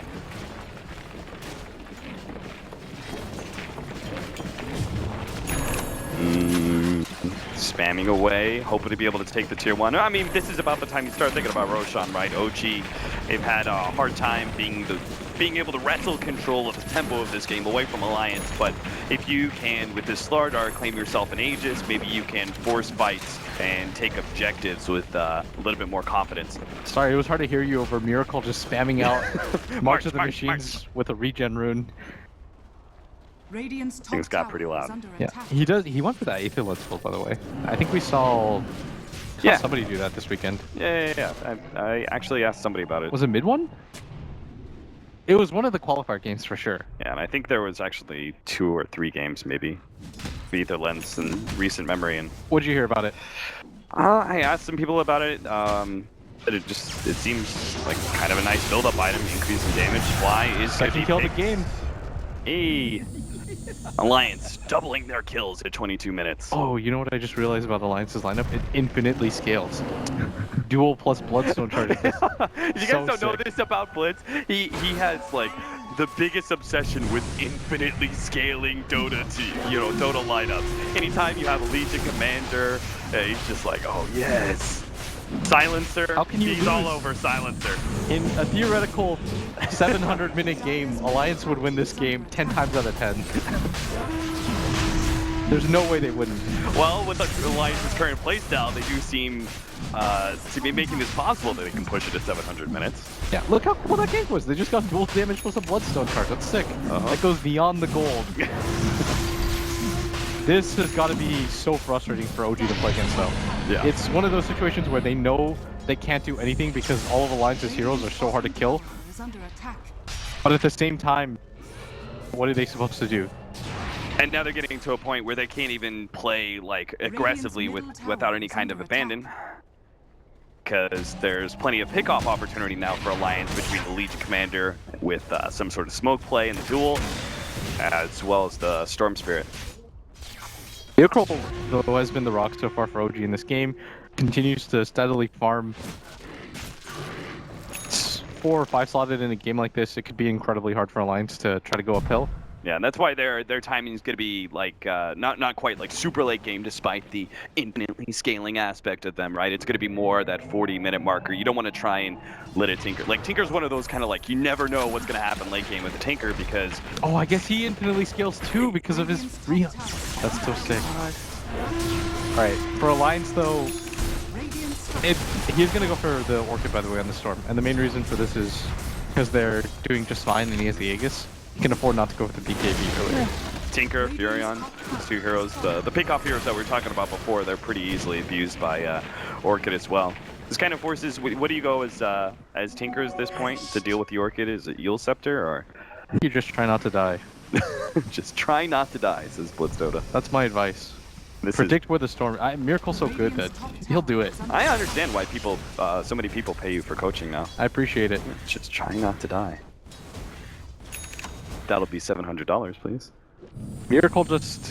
Spamming away, hoping to be able to take the tier 1. I mean, this is about the time you start thinking about Roshan, right? OG, they've had a hard time being able to wrestle control of the tempo of this game away from Alliance, but if you can, with this Slardar, claim yourself an Aegis, maybe you can force fights and take objectives with a little bit more confidence. Sorry, it was hard to hear you over Miracle just spamming out March of the Machines with a regen rune. Things got pretty loud. Yeah, he went for that Aether Lens build, by the way. I think we saw somebody do that this weekend. Yeah. I actually asked somebody about it. Was it mid one? It was one of the qualifier games for sure. Yeah, and I think there was actually 2 or 3 games maybe. Aether Lens in recent memory. And what did you hear about it? I asked some people about it. But it seems like kind of a nice build-up item, increasing damage. Fly is second kill the game. Hey. Alliance doubling their kills at 22 minutes. Oh, you know what I just realized about Alliance's lineup? It infinitely scales. Dual plus Bloodstone charges. You guys don't know this about Blitz. He has like the biggest obsession with infinitely scaling Dota lineups. Anytime you have a Legion Commander, he's just like, oh yes. Silencer. How can you He's lose? all over Silencer. In a theoretical 700-minute game, Alliance would win this game 10 times out of 10. There's no way they wouldn't. Well, with Alliance's current playstyle, they do seem to be making this possible that they can push it to 700 minutes. Yeah, look how cool that game was. They just got dual damage plus a Bloodstone charge. That's sick. That goes beyond the gold. This has got to be so frustrating for OG to play against, though. Yeah. It's one of those situations where they know they can't do anything because all of Alliance's heroes are so hard to kill. But at the same time, what are they supposed to do? And now they're getting to a point where they can't even play like aggressively without any kind of abandon. Because there's plenty of pickoff opportunity now for Alliance between the Legion Commander with some sort of smoke play in the duel, as well as the Storm Spirit. Miracle, though, has been the rock so far for OG in this game. Continues to steadily farm. 4 or 5 slotted in a game like this, it could be incredibly hard for Alliance to try to go uphill. Yeah, and that's why their timing is going to be like not quite like super late game, despite the infinitely scaling aspect of them, right? It's going to be more that 40-minute marker. You don't want to try and let it tinker. Like Tinker's one of those kind of like you never know what's going to happen late game with the Tinker because. Oh, I guess he infinitely scales too because of his free. That's so sick. All right, for Alliance though, he's going to go for the Orchid, by the way, on the Storm, and the main reason for this is because they're doing just fine and he has the Aegis. He can afford not to go with the BKB earlier. Yeah. Tinker, Furion, these 2 heroes. The pickoff heroes that we were talking about before, they're pretty easily abused by Orchid as well. This kind of forces, what do you go as Tinkers at this point to deal with the Orchid? Is it Eul Scepter or? You just try not to die. Just try not to die, says Blitzdota. That's my advice. Predict where the storm. Miracle's so good that he'll do it. I understand why people, so many people pay you for coaching now. I appreciate it. Just try not to die. That'll be $700, please. Miracle just...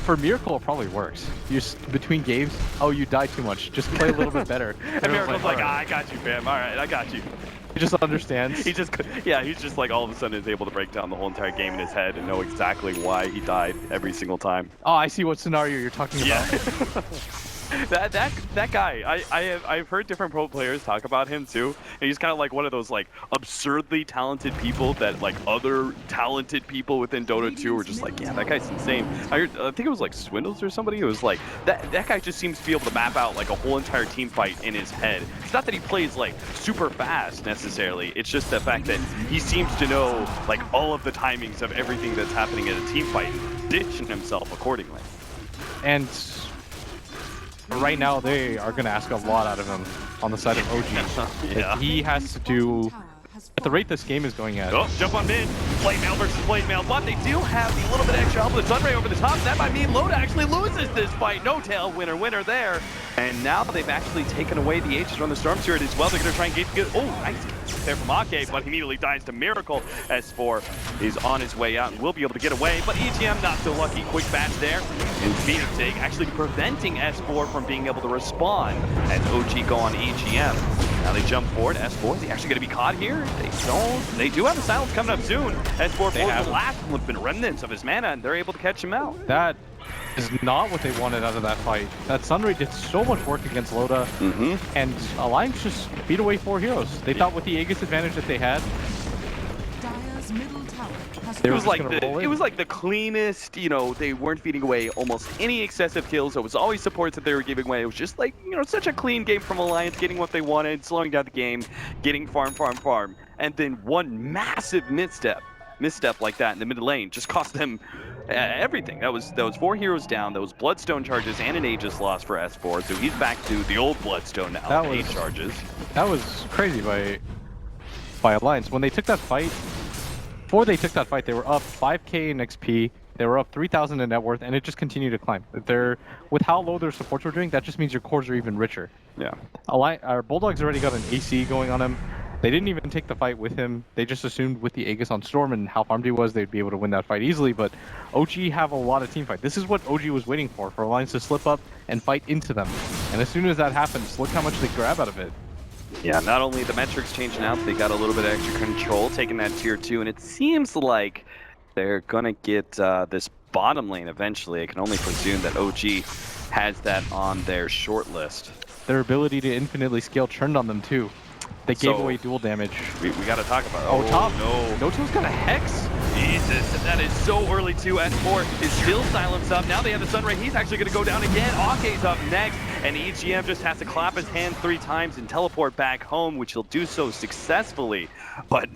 For Miracle, it probably works. You just, between games, oh, you die too much. Just play a little bit better. And Miracle's like, I got you, fam. All right, I got you. He just understands. He's just like all of a sudden is able to break down the whole entire game in his head and know exactly why he died every single time. Oh, I see what scenario you're talking about. Yeah. that guy, I've heard different pro players talk about him too, and he's kind of like one of those like absurdly talented people that like other talented people within Dota 2 were just like, yeah, that guy's insane. I think it was like Swindles or somebody who was like, that guy just seems to be able to map out like a whole entire team fight in his head. It's not that he plays like super fast necessarily, it's just the fact that he seems to know like all of the timings of everything that's happening in a team fight and ditching himself accordingly. And right now, they are going to ask a lot out of him on the side of OG. Yeah. He has to do At the rate this game is going at. Oh, jump on mid. Plate mail versus plate mail. But they do have the little bit extra help with Sunray over the top. That might mean Loda actually loses this fight. No tail, winner there. And now they've actually taken away the Aegis from the Storm Spirit as well. They're going to try and get good. Oh, nice there from Ake, but he immediately dies to Miracle. S4 is on his way out and will be able to get away. But EGM not so lucky. Quick batch there. And Phoenix Egg actually preventing S4 from being able to respond as OG go on EGM. Now they jump forward. S4, is he actually going to be caught here? They don't. They do have a silence coming up soon. S4 pulls the last flipping remnants of his mana, and they're able to catch him out. That is not what they wanted out of that fight. That Sunray did so much work against Loda, and Alliance just beat away 4 heroes. They thought with the Aegis advantage that they had, it was like the cleanest, you know, they weren't feeding away almost any excessive kills. It was always supports that they were giving away. It was just like, you know, such a clean game from Alliance, getting what they wanted, slowing down the game, getting farm. And then one massive misstep like that in the mid lane just cost them everything. That was 4 heroes down. That was Bloodstone charges and an Aegis loss for S4. So he's back to the old Bloodstone now. That was 8 charges. That was crazy by Alliance. When they took that fight, before they took that fight, they were up 5k in XP. They were up 3,000 in net worth, and it just continued to climb. With how low their supports were doing, that just means your cores are even richer. Yeah. Our Bulldog's already got an AC going on him. They didn't even take the fight with him. They just assumed with the Aegis on Storm and how farmed he was, they'd be able to win that fight easily. But OG have a lot of team fight. This is what OG was waiting for Alliance to slip up and fight into them. And as soon as that happens, look how much they grab out of it. Yeah, not only the metrics changing out, they got a little bit of extra control, taking that tier 2, and it seems like they're gonna get this bottom lane eventually. I can only presume that OG has that on their short list. Their ability to infinitely scale turned on them too. They gave away dual damage. We gotta talk about it. Oh, top. No. No2's got a Hex. Jesus, that is so early too. S4 is still silenced up. Now they have the Sunray. He's actually going to go down again. Ake's up next, and EGM just has to clap his hand 3 times and teleport back home, which he'll do so successfully. But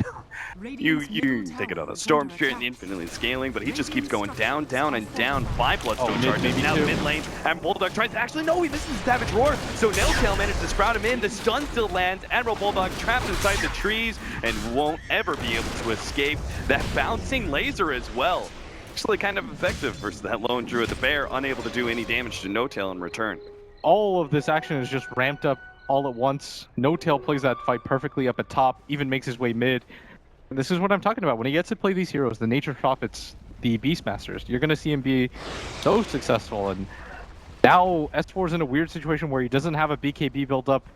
you take it on a Storm Spirit and infinitely scaling, but he just keeps going down, and down. 5 Bloodstone charges. Now mid lane, and Bulldog tries to actually, no, he misses the Savage Roar. So Nailtail managed to sprout him in. The stun still lands. Admiral Bulldog trapped inside the trees and won't ever be able to escape. That bouncing laser as well. Actually kind of effective versus that lone Druid. The Bear unable to do any damage to No-Tail in return. All of this action is just ramped up all at once. No-Tail plays that fight perfectly up at top, even makes his way mid. And this is what I'm talking about. When he gets to play these heroes, the nature prophets, the Beastmasters, you're going to see him be so successful. And now S4 is in a weird situation where he doesn't have a BKB build up.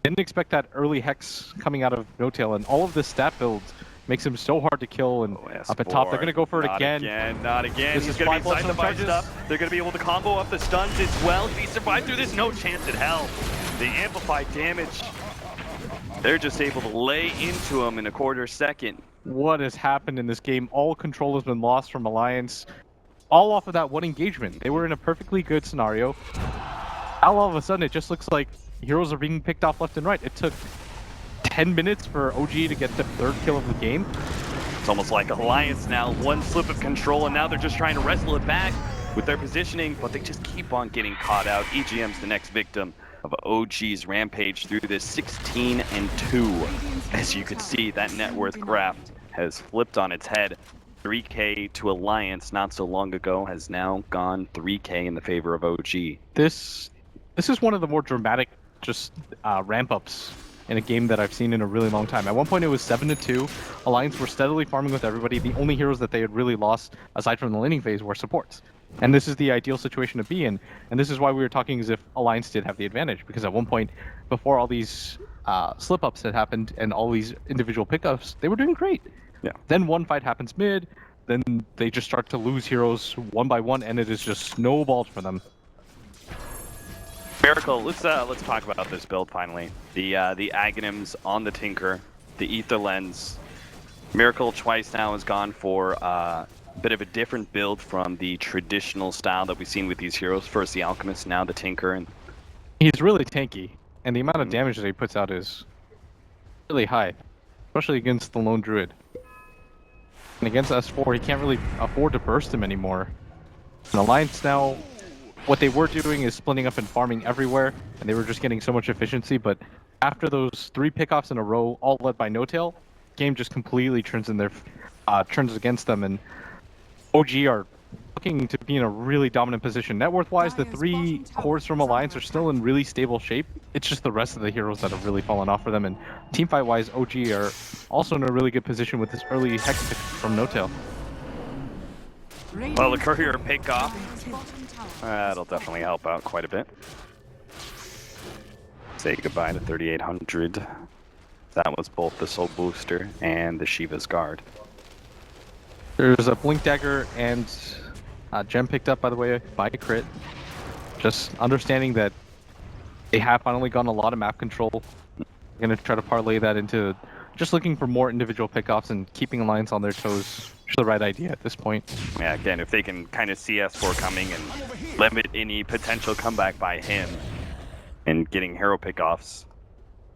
Didn't expect that early Hex coming out of No-Tail, and all of this stat build makes him so hard to kill. And up at top, they're going to go for it again. Not again. He's going to be inside the fight stuff. They're going to be able to combo up the stuns as well. If he survives through this, no chance in hell. The amplified damage, they're just able to lay into him in a quarter second. What has happened in this game? All control has been lost from Alliance. All off of that one engagement. They were in a perfectly good scenario. All of a sudden, it just looks like heroes are being picked off left and right. It took 10 minutes for OG to get the 3rd kill of the game. It's almost like Alliance now, one slip of control, and now they're just trying to wrestle it back with their positioning, but they just keep on getting caught out. EGM's the next victim of OG's rampage through this 16-2. As you can see, that net worth graph has flipped on its head. 3k to Alliance not so long ago has now gone 3k in the favor of OG. This is one of the more dramatic ramp-ups in a game that I've seen in a really long time. At one point it was 7-2. Alliance were steadily farming with everybody. The only heroes that they had really lost, aside from the laning phase, were supports. And this is the ideal situation to be in. And this is why we were talking as if Alliance did have the advantage. Because at one point, before all these slip-ups had happened and all these individual pickups, they were doing great. Yeah. Then one fight happens mid, then they just start to lose heroes one by one, and it is just snowballed for them. Miracle, let's talk about this build finally. The Aghanims on the Tinker, the Ether Lens. Miracle twice now has gone for a bit of a different build from the traditional style that we've seen with these heroes. First the Alchemist, now the Tinker. And he's really tanky, and the amount of damage that he puts out is really high, especially against the lone Druid. And against S4, he can't really afford to burst him anymore. And Alliance now, what they were doing is splitting up and farming everywhere, and they were just getting so much efficiency, but after those 3 pickoffs in a row, all led by No-Tail, game just completely turns against them, and OG are looking to be in a really dominant position. Net worth-wise, the 3 cores from Alliance are still in really stable shape. It's just the rest of the heroes that have really fallen off for them. And teamfight-wise, OG are also in a really good position with this early Hex pick from No-Tail. Well, the courier pick off. That'll definitely help out quite a bit. Say goodbye to 3800. That was both the Soul Booster and the Shiva's Guard. There's a Blink Dagger and gem picked up, by the way, by Crit. Just understanding that they have finally gotten a lot of map control. I'm going to try to parlay that into just looking for more individual pickoffs and keeping Alliance on their toes. Just the right idea at this point. Yeah, again, if they can kind of see S4 coming and limit any potential comeback by him and getting hero pickoffs,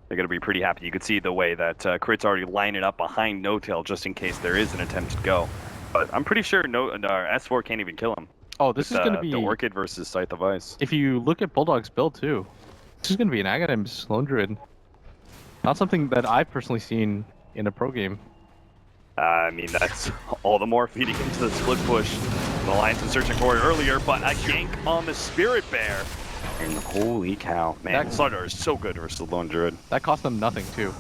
they're going to be pretty happy. You could see the way that Crit's already lining up behind No-Tail just in case there is an attempt to go. But I'm pretty sure S4 can't even kill him. Oh, this is going to be the Orchid versus Scythe of Ice. If you look at Bulldog's build too, this is going to be an Aghanims Lone Druid. Not something that I've personally seen in a pro game. I mean, that's all the more feeding into the split push. The Alliance was searching for it earlier, but a gank on the Spirit Bear. And holy cow, man, Slaughter is so good versus the Lone Druid. That cost them nothing too.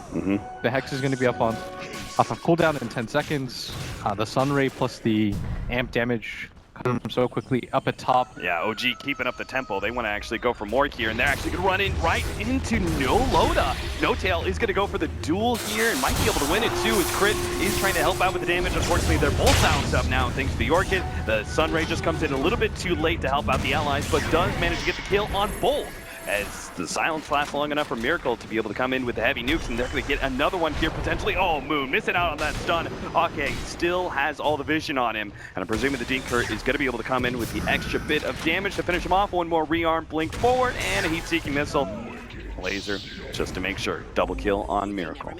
The Hex is going to be off of cooldown in 10 seconds. The Sunray plus the amp damage come so quickly up at top. Yeah, OG keeping up the tempo. They want to actually go for more here, and they're actually going to run in right into No Loda. No-Tail is going to go for the duel here and might be able to win it too, as Crit is trying to help out with the damage. Unfortunately, they're both bounced up now thanks to the Orchid. The Sunray just comes in a little bit too late to help out the allies, but does manage to get the kill on both, as the silence lasts long enough for Miracle to be able to come in with the heavy nukes, and they're going to get another one here potentially. Oh, Moon missing out on that stun. Okay, still has all the vision on him, and I'm presuming the Dinker is going to be able to come in with the extra bit of damage to finish him off. One more rearm, blink forward, and a heat-seeking missile. Laser, just to make sure. Double kill on Miracle.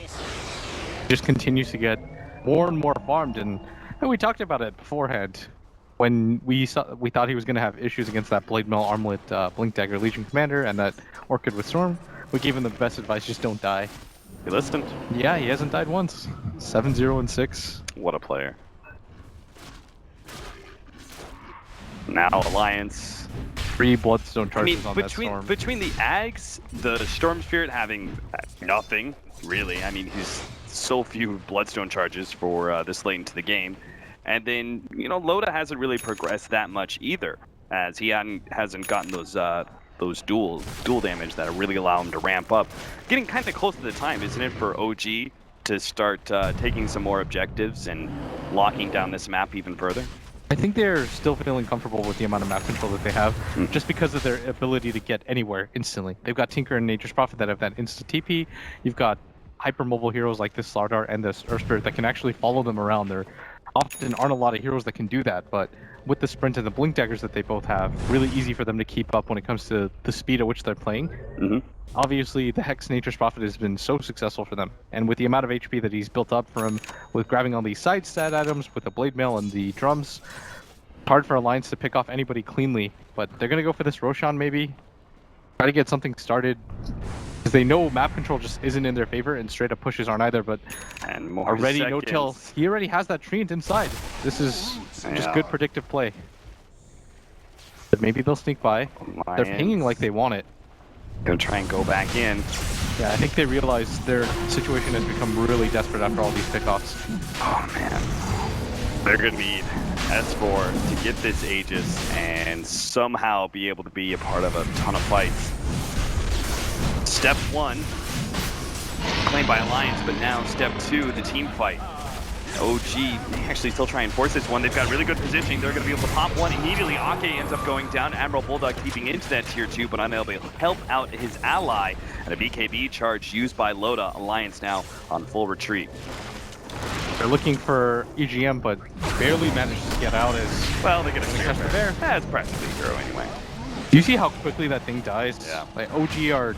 Just continues to get more and more farmed, and we talked about it beforehand. When we thought he was going to have issues against that Blade Mail Armlet Blink Dagger Legion Commander and that Orchid with Storm, we gave him the best advice: just don't die. You listened? Yeah, he hasn't died once. 7-0-6. What a player. Now Alliance. 3 Bloodstone charges on that Storm. Between the Ags, the Storm Spirit having nothing, really. I mean, he's so few Bloodstone charges for this late into the game. And then, you know, Loda hasn't really progressed that much either, as he hasn't gotten those dual damage that really allow him to ramp up. Getting kind of close to the time, isn't it, for OG to start taking some more objectives and locking down this map even further? I think they're still feeling comfortable with the amount of map control that they have, just because of their ability to get anywhere instantly. They've got Tinker and Nature's Prophet that have that instant TP. You've got hyper-mobile heroes like this Slardar and this Earth Spirit that can actually follow them around. There often aren't a lot of heroes that can do that, but with the Sprint and the Blink Daggers that they both have, really easy for them to keep up when it comes to the speed at which they're playing. Obviously, the Hex Nature's Prophet has been so successful for them, and with the amount of HP that he's built up for him, with grabbing all these side stat items, with the Blade Mail and the drums, hard for Alliance to pick off anybody cleanly, but they're going to go for this Roshan maybe, try to get something started, because they know map control just isn't in their favor, and straight up pushes aren't either, but already No-Tail, he already has that Treant inside. This is just good predictive play. But maybe they'll sneak by. They're pinging like they want it. Gonna try and go back in. Yeah, I think they realize their situation has become really desperate after all these pickoffs. Oh man. They're gonna need S4 to get this Aegis and somehow be able to be a part of a ton of fights. Step 1, claimed by Alliance, but now step 2, the team fight. OG may actually still try and force this one. They've got really good positioning. They're going to be able to pop one immediately. Ake ends up going down. Admiral Bulldog keeping into that tier 2, but unable to help out his ally. And a BKB charge used by Loda. Alliance now on full retreat. They're looking for EGM, but barely managed to get out as... Well, they get a Spirit Bear. That's practically a hero anyway. Do you see how quickly that thing dies? Yeah. Like, OG are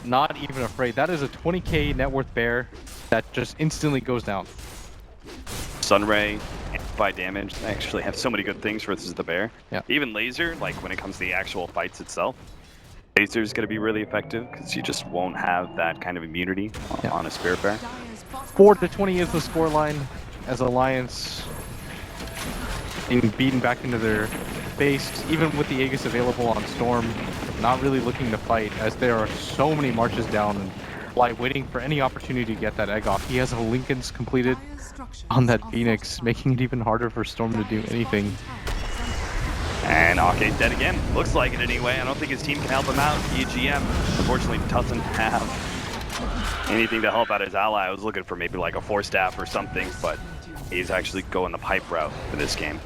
not even afraid. That is a 20k net worth bear that just instantly goes down. Sunray, amplify damage. They actually have so many good things versus the bear. Yeah. Even Laser, like when it comes to the actual fights itself, Laser is going to be really effective because you just won't have that kind of immunity on a Spirit Bear. 4-20 is the scoreline as Alliance being beaten back into their base, even with the Aegis available on Storm, not really looking to fight as there are so many marches down and Light waiting for any opportunity to get that egg off. He has a Lincoln's completed on that Phoenix, making it even harder for Storm to do anything. And Ake's dead again. Looks like it anyway. I don't think his team can help him out. EGM, unfortunately, doesn't have anything to help out his ally. I was looking for maybe like a 4-staff or something, but he's actually going the pipe route for this game.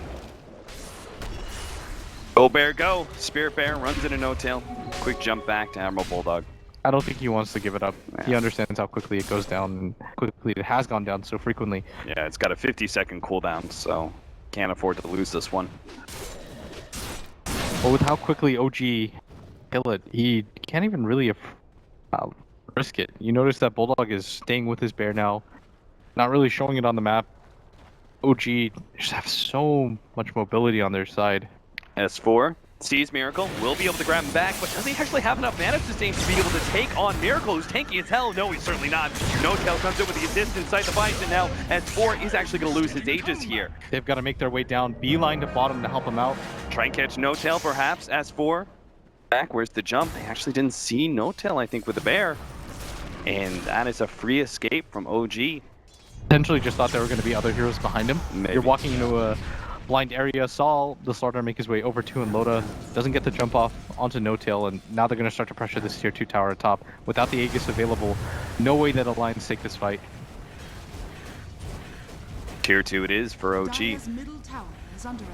Go Bear, go! Spirit Bear runs into No Tail. Quick jump back to Admiral Bulldog. I don't think he wants to give it up. Yeah. He understands how quickly it goes down and quickly it has gone down so frequently. Yeah, it's got a 50-second cooldown, so can't afford to lose this one. But with how quickly OG kill it, he can't even really risk it. You notice that Bulldog is staying with his bear now, not really showing it on the map. OG just have so much mobility on their side. S4 sees Miracle, will be able to grab him back, but does he actually have enough mana sustain to be able to take on Miracle, who's tanky as hell? No, he's certainly not. No Tail comes in with the assist inside the fight, and now S4 is actually going to lose his Aegis here. They've got to make their way down, beeline to bottom to help him out. Try and catch No Tail, perhaps. S4 back, where's the jump? They actually didn't see No Tail, I think, with the bear. And that is a free escape from OG. Potentially just thought there were going to be other heroes behind him. Maybe. You're walking into a blind area, saw the Slaughter make his way over to Loda, doesn't get the jump off onto No Tail, and now they're going to start to pressure this tier 2 tower atop. Without the Aegis available, no way that Alliance take this fight. Tier 2 it is for OG.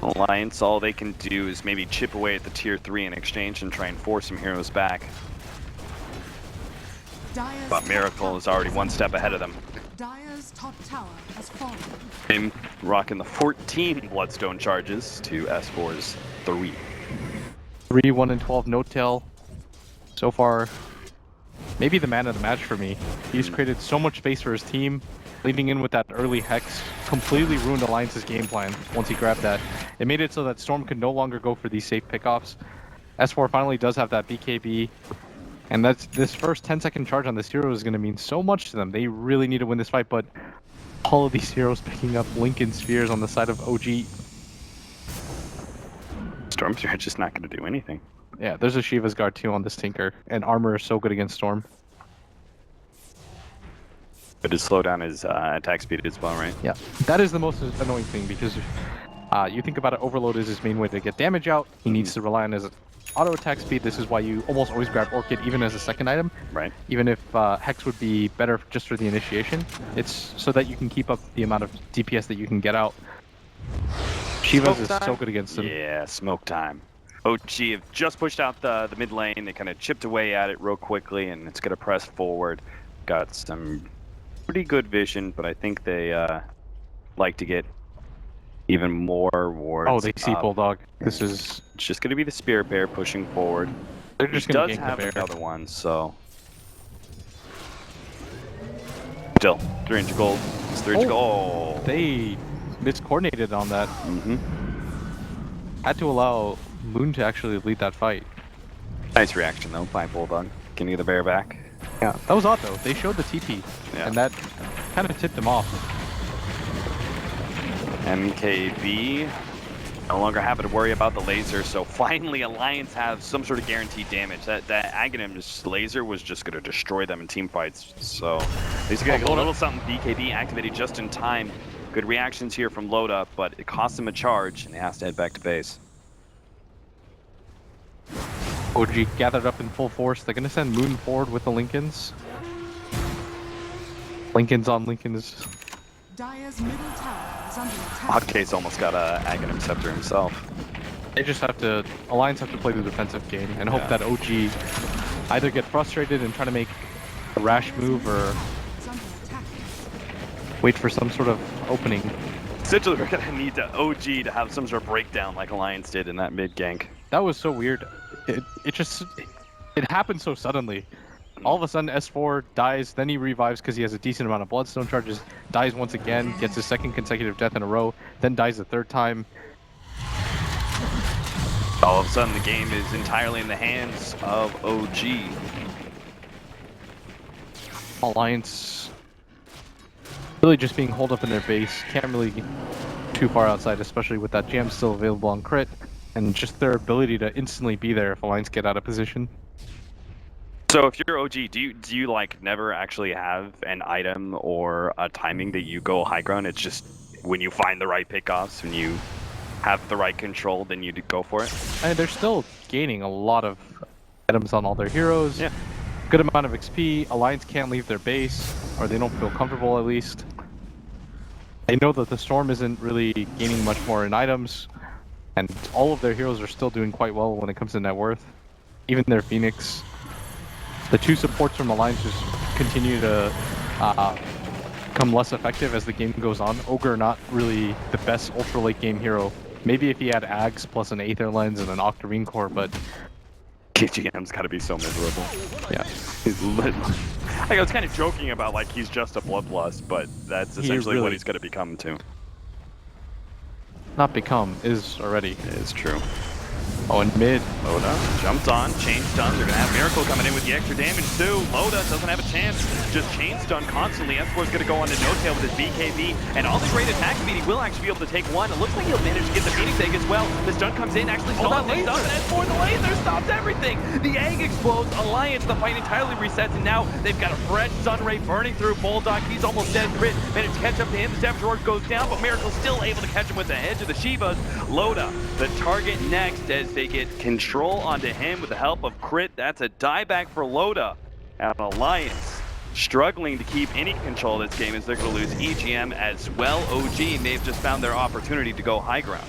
Alliance, all they can do is maybe chip away at the tier 3 in exchange and try and force some heroes back. But Miracle is already one step ahead of them. Dire's top tower has fallen. Him rocking the 14 Bloodstone charges to S4's 3. 3, 1, and 12 No Tail. So far, maybe the man of the match for me. He's created so much space for his team. Leading in with that early Hex completely ruined Alliance's game plan once he grabbed that. It made it so that Storm could no longer go for these safe pickoffs. S4 finally does have that BKB. And this first 10-second charge on this hero is going to mean so much to them. They really need to win this fight, but all of these heroes picking up Lincoln Spheres on the side of OG. Storm's just not going to do anything. Yeah, there's a Shiva's Guard too on this Tinker, and armor is so good against Storm. But to slow down his attack speed as well, right? Yeah, that is the most annoying thing because you think about it, Overload is his main way to get damage out. He needs to rely on his auto attack speed. This is why you almost always grab Orchid even as a second item. Right. Even if Hex would be better just for the initiation. It's so that you can keep up the amount of DPS that you can get out. Shiva's is so good against him. Yeah, smoke time. OG have just pushed out the mid lane. They kind of chipped away at it real quickly, and it's going to press forward. Got some pretty good vision, but I think they like to get even more wards. Oh, they see Bulldog. This is... It's just going to be the Spirit Bear pushing forward. They're just going to have another one, so... Still, 300 gold. It's 300 gold. Oh. They miscoordinated on that. Mm-hmm. Had to allow Moon to actually lead that fight. Nice reaction, though, by Bulldog. Getting the bear back. Yeah, that was odd, though. They showed the TP, and that kind of tipped him off. MKB no longer having to worry about the laser, so finally Alliance have some sort of guaranteed damage. That Aghanim's laser was just going to destroy them in team fights, so he's going to get a little something. BKB activated just in time. Good reactions here from Loda, but it costs him a charge, and he has to head back to base. OG gathered up in full force. They're going to send Moon forward with the Lincolns. Lincolns on Lincolns. Dire's middle tower is under attack. Hotcase almost got a Aghanim Scepter himself. They just have to, Alliance have to play the defensive game and hope that OG either get frustrated and try to make a rash move or wait for some sort of opening. Essentially, we're going to need OG to have some sort of breakdown like Alliance did in that mid gank. That was so weird. It happened so suddenly. All of a sudden, S4 dies, then he revives because he has a decent amount of Bloodstone charges, dies once again, gets his second consecutive death in a row, then dies a third time. All of a sudden, the game is entirely in the hands of OG. Alliance really just being holed up in their base. Can't really get too far outside, especially with that jam still available on crit, and just their ability to instantly be there if Alliance get out of position. So if you're OG, do you like never actually have an item or a timing that you go high ground? It's just when you find the right pickoffs, when you have the right control, then you go for it? And they're still gaining a lot of items on all their heroes. Yeah. Good amount of XP. Alliance can't leave their base, or they don't feel comfortable at least. They know that the Storm isn't really gaining much more in items, and all of their heroes are still doing quite well when it comes to net worth. Even their Phoenix. The two supports from Alliance just continue to become less effective as the game goes on. Ogre not really the best ultra late game hero. Maybe if he had Ags plus an Aether Lens and an Octarine Core, but KGM's got to be so miserable. yeah. He's lit. Like, I was kind of joking about like he's just a bloodlust, but that's essentially what he's going to become too. Not become, is already. It is true. Oh, and mid. Loda jumped on, chain stun. They're going to have Miracle coming in with the extra damage too. Loda doesn't have a chance. Just chain stun constantly. Escor's going to go on to No-Tail with his BKB. And all the great attack speed, he will actually be able to take one. It looks like he'll manage to get the Phoenix Egg as well. The stun comes in, actually stalls things up. And Escor, the laser stops everything. The egg explodes. Alliance, the fight entirely resets. And now they've got a fresh Sun Ray burning through Bulldog. He's almost dead. Crit managed to catch up to him. The Savage Roar goes down, but Miracle's still able to catch him with the edge of the Shivas. Loda, the target next as they get control onto him with the help of crit. That's a dieback for Loda. And Alliance struggling to keep any control of this game as they're going to lose EGM as well. OG, they've just found their opportunity to go high ground.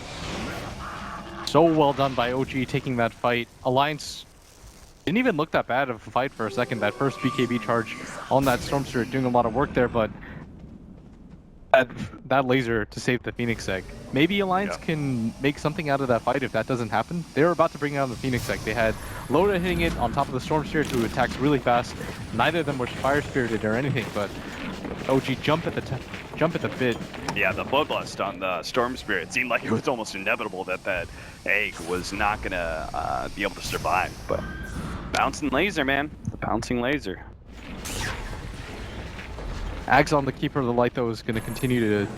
So well done by OG taking that fight. Alliance didn't even look that bad of a fight for a second. That first BKB charge on that Storm Spirit doing a lot of work there, but that laser to save the Phoenix Egg. Maybe Alliance can make something out of that fight if that doesn't happen. They were about to bring out the Phoenix Egg. They had Loda hitting it on top of the Storm Spirit who attacks really fast. Neither of them were Fire Spirited or anything, but OG jump at the bit. Yeah, the Bloodlust on the Storm Spirit seemed like it was almost inevitable that that egg was not going to be able to survive. But bouncing laser, man. The bouncing laser. Ags on the Keeper of the Light, though, is going to continue to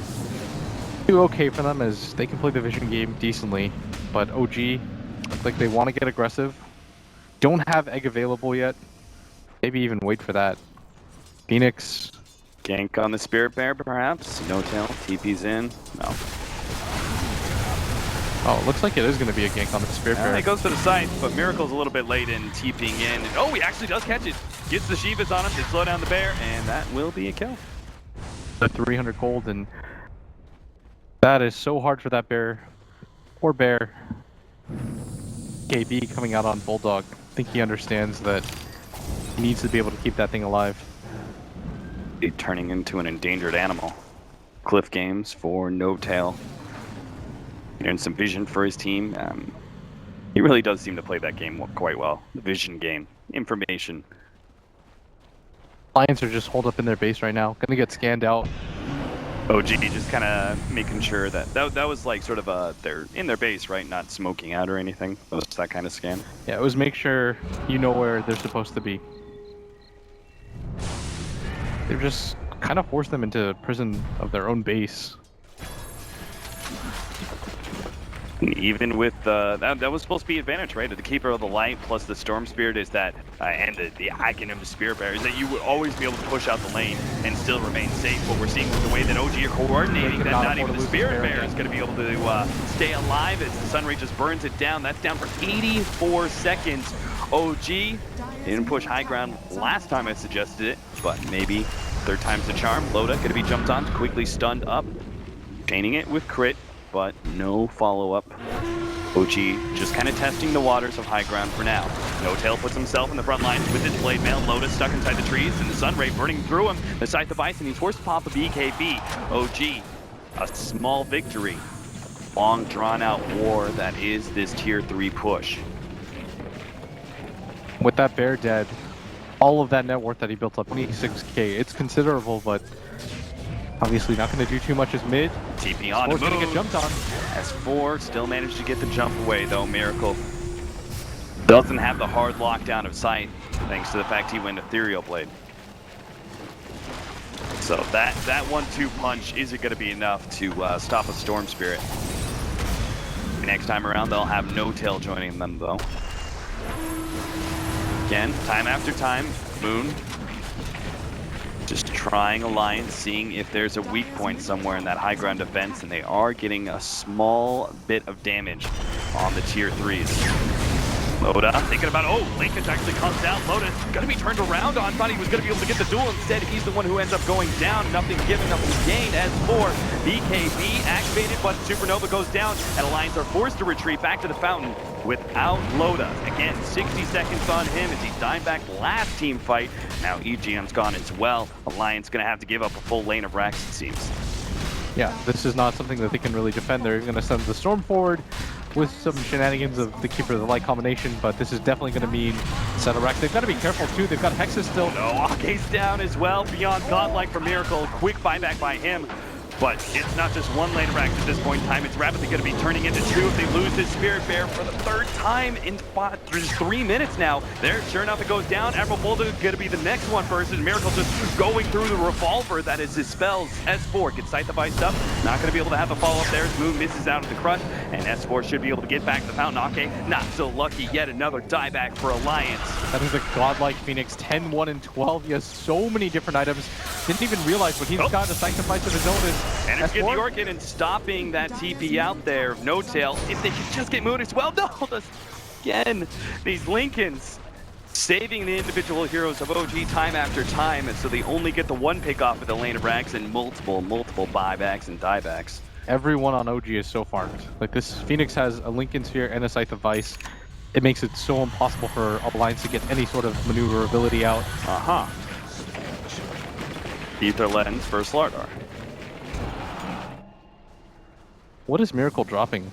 do okay for them as they can play the Vision game decently. But OG, looks like they want to get aggressive. Don't have Egg available yet. Maybe even wait for that. Phoenix. Gank on the Spirit Bear, perhaps? No-Tail, TP's in. No. Oh, it looks like it is going to be a gank on the Spirit Bear. It goes for the scythe, but Miracle's a little bit late in TPing in. And, oh, he actually does catch it. Gets the Shivas on him to slow down the bear, and that will be a kill. The 300 gold, and that is so hard for that bear. Poor bear. KB coming out on Bulldog. I think he understands that he needs to be able to keep that thing alive. Turning into an endangered animal. Cliff games for No-Tail. And some vision for his team. He really does seem to play that game quite well. The vision game. Information. Lions are just holed up in their base right now. Gonna get scanned out. OG just kind of making sure that was like sort of they're in their base, right? Not smoking out or anything. It was that kind of scan. Yeah, it was make sure you know where they're supposed to be. They've just kind of forced them into prison of their own base. Even with that was supposed to be advantage, right? The Keeper of the Light plus the Storm Spirit is that, and the Icon Spirit Bear is that you would always be able to push out the lane and still remain safe. But we're seeing with the way that OG are coordinating that not even the Spirit Bear is going to be able to stay alive as the Sunray just burns it down. That's down for 84 seconds. OG didn't push high ground last time I suggested it, but maybe third time's the charm. Loda going to be jumped on, quickly stunned up, chaining it with crit. But no follow-up. OG just kind of testing the waters of high ground for now. No-Tail puts himself in the front lines with his blade mail. Lotus stuck inside the trees and the Sunray burning through him. The Scythe of Bison, he's forced to pop a BKB. OG, a small victory. Long drawn-out war that is this tier 3 push. With that bear dead, all of that net worth that he built up, 26k, it's considerable, but obviously not going to do too much as mid. TP on Score's going to get jumped on. S4 still managed to get the jump away though. Miracle doesn't have the hard lockdown of sight thanks to the fact he went Ethereal Blade. So that 1-2 punch isn't going to be enough to stop a Storm Spirit. Next time around, they'll have No Tail joining them, though. Again, time after time, Moon just trying Alliance, seeing if there's a weak point somewhere in that high ground defense, and they are getting a small bit of damage on the tier 3s. Loda thinking about, oh, Linkage actually comes out. Loda's gonna be turned around on. Thought he was gonna be able to get the duel. Instead, he's the one who ends up going down. Nothing given, nothing gained. As for BKB activated, but Supernova goes down, and Alliance are forced to retreat back to the fountain without Loda. Again, 60 seconds on him as he died back last team fight. Now EGM's gone as well. Alliance gonna have to give up a full lane of racks, it seems. Yeah, this is not something that they can really defend. They're going to send the Storm forward with some shenanigans of the Keeper of the Light combination, but this is definitely going to mean set a rack. They've got to be careful too. They've got Hexus still. No, Ake's down as well. Beyond Godlike for Miracle. Quick buyback by him. But it's not just one lane of racks at this point in time. It's rapidly going to be turning into two if they lose this Spirit Bear for the third time in 3 minutes now. There, sure enough, it goes down. Admiral Bulldog is going to be the next one first, and Miracle just going through the revolver that is his spells. S4 gets Sight the Vice up. Not going to be able to have a follow-up there as Moon misses out of the crush, and S4 should be able to get back to the fountain. Ake, not so lucky. Yet another dieback for Alliance. That is a godlike Phoenix, 10-1 and 12. He has so many different items. Didn't even realize what he's got to sacrifice of his own is. And it's getting the Orchid and stopping that TP out there. No Tail. If they could just get Moon as well. No, again, these Lincolns saving the individual heroes of OG time after time, and so they only get the one pick off of the lane of rags and multiple buybacks and diebacks. Everyone on OG is so farmed. Like, this Phoenix has a Lincoln Sphere and a Scythe of Vice. It makes it so impossible for Alliance to get any sort of maneuverability out. Ether Lens for Slardar. What is Miracle dropping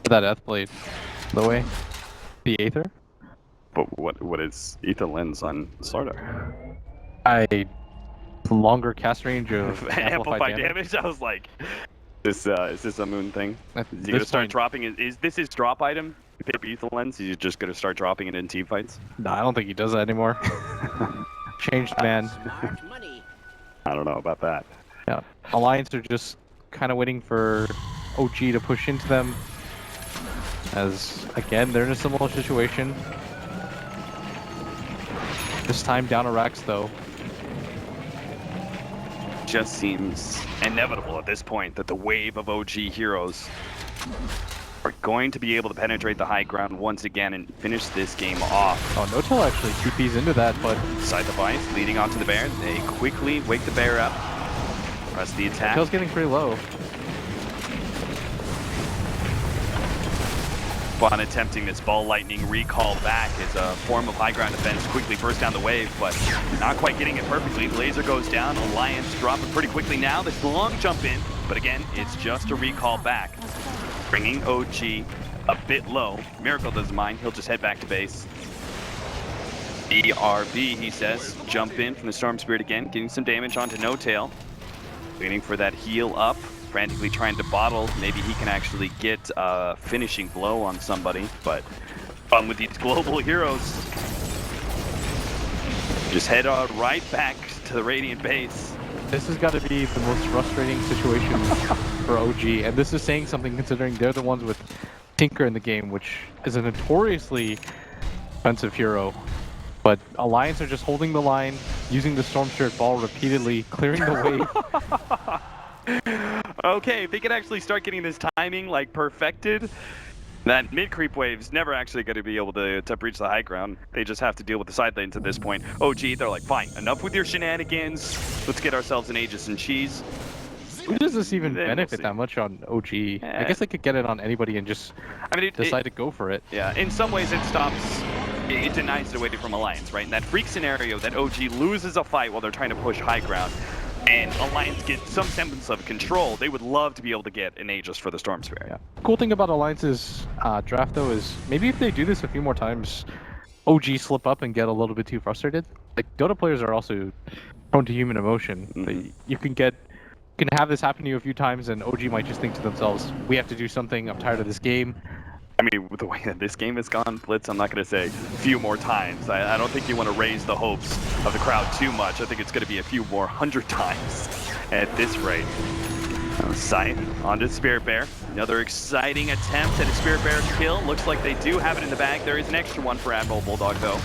for that Death Blade? The way? The Aether? But what is Ether Lens on Slardar? Longer cast range of amplified damage. I was like, is this a Moon thing? Is he gonna start dropping it? Is this his drop item? Pick Ether Lens? He's just gonna start dropping it in team fights? No, I don't think he does that anymore. Changed man. I don't know about that. Yeah, Alliance are just kind of waiting for OG to push into them, as again they're in a similar situation. This time down a Rax though. Just seems inevitable at this point that the wave of OG heroes are going to be able to penetrate the high ground once again and finish this game off. Oh, No Tail actually TPs into that, but Side the Vice leading onto the bear. They quickly wake the bear up. Press the attack. No Tail's getting pretty low. Spawn attempting this Ball Lightning recall back as a form of high ground defense. Quickly burst down the wave, but not quite getting it perfectly. Laser goes down. Alliance dropping pretty quickly now. This long jump in, but again, it's just a recall back. Bringing OG a bit low. Miracle doesn't mind. He'll just head back to base. BRB, he says. Jump in from the Storm Spirit again, getting some damage onto No Tail. Waiting for that heal up. Frantically trying to bottle. Maybe he can actually get a finishing blow on somebody, but fun with these global heroes. Just head on right back to the Radiant base. This has got to be the most frustrating situation for OG, and this is saying something considering they're the ones with Tinker in the game, which is a notoriously expensive hero. But Alliance are just holding the line, using the Storm Spirit Ball repeatedly, clearing the wave. Okay, if they could actually start getting this timing like perfected, that mid-creep wave's never actually going to be able to breach the high ground. They just have to deal with the side lanes at this point. OG, they're like, fine, enough with your shenanigans. Let's get ourselves an Aegis and cheese. Who does this even benefit that much on OG? I guess they could get it on anybody and just decide to go for it. Yeah, in some ways it stops, it denies it away from Alliance, right? In that freak scenario that OG loses a fight while they're trying to push high ground, and Alliance gets some semblance of control, they would love to be able to get an Aegis for the Storm Spirit. Yeah. Cool thing about Alliance's draft though is maybe if they do this a few more times, OG slip up and get a little bit too frustrated. Like, Dota players are also prone to human emotion. You can have this happen to you a few times and OG might just think to themselves, we have to do something, I'm tired of this game. I mean, with the way that this game has gone, Blitz, I'm not going to say a few more times. I don't think you want to raise the hopes of the crowd too much. I think it's going to be a few more 100 times at this rate. Scythe onto Spirit Bear. Another exciting attempt at a Spirit Bear kill. Looks like they do have it in the bag. There is an extra one for Admiral Bulldog, though.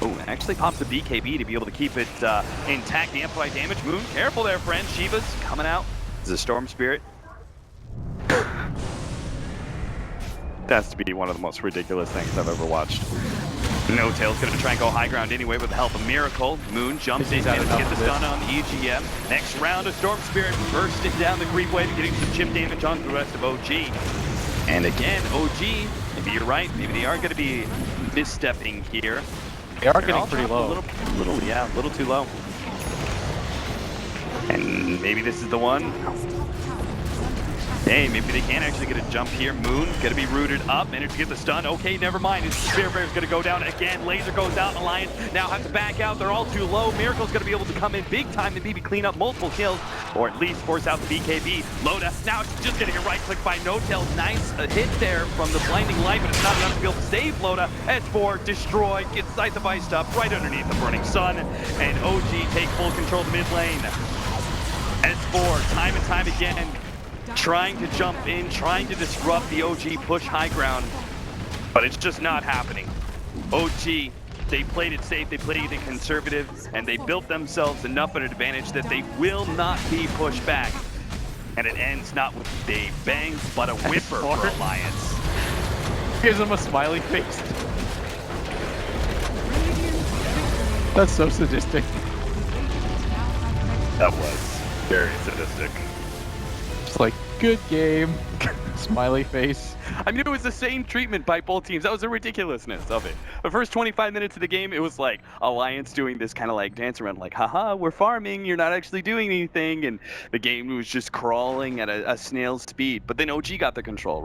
Oh, actually pops the BKB to be able to keep it intact. The amplified damage. Moon, careful there, friend. Shiva's coming out. This is a Storm Spirit. That's to be one of the most ridiculous things I've ever watched. No Tail's gonna try and go high ground anyway with the help of Miracle. Moon jumps in, manages to get the stun on the EGM. Next round, a Storm Spirit bursting down the creep wave, getting some chip damage on the rest of OG. And again, OG, maybe you're right, maybe they are gonna be misstepping here. They are getting pretty low. A little too low. And maybe this is the one. Hey, maybe they can actually get a jump here. Moon gonna be rooted up, managed to get the stun. Okay, never mind. His Spirit Bear's gonna go down again. Laser goes out. Alliance now have to back out. They're all too low. Miracle's gonna be able to come in big time and maybe clean up multiple kills, or at least force out the BKB. Loda now she's just getting a right click by No-Tail. Nice hit there from the blinding light, but it's not enough to be able to save Loda. S4 destroyed, gets Scythe the Vice up right underneath the burning sun, and OG take full control of the mid lane. S4 time and time again, trying to jump in, trying to disrupt the OG push high ground, but it's just not happening. OG, they played it safe, they played it conservative, and they built themselves enough of an advantage that they will not be pushed back. And it ends not with a bang, but a whipper for Alliance. Gives him a smiley face. That's so sadistic. That was very sadistic. Just like, good game. Smiley face. I mean, it was the same treatment by both teams. That was the ridiculousness of it. The first 25 minutes of the game, it was like Alliance doing this kind of like dance around, like, haha, we're farming, you're not actually doing anything. And the game was just crawling at a snail's speed. But then OG got the control, right?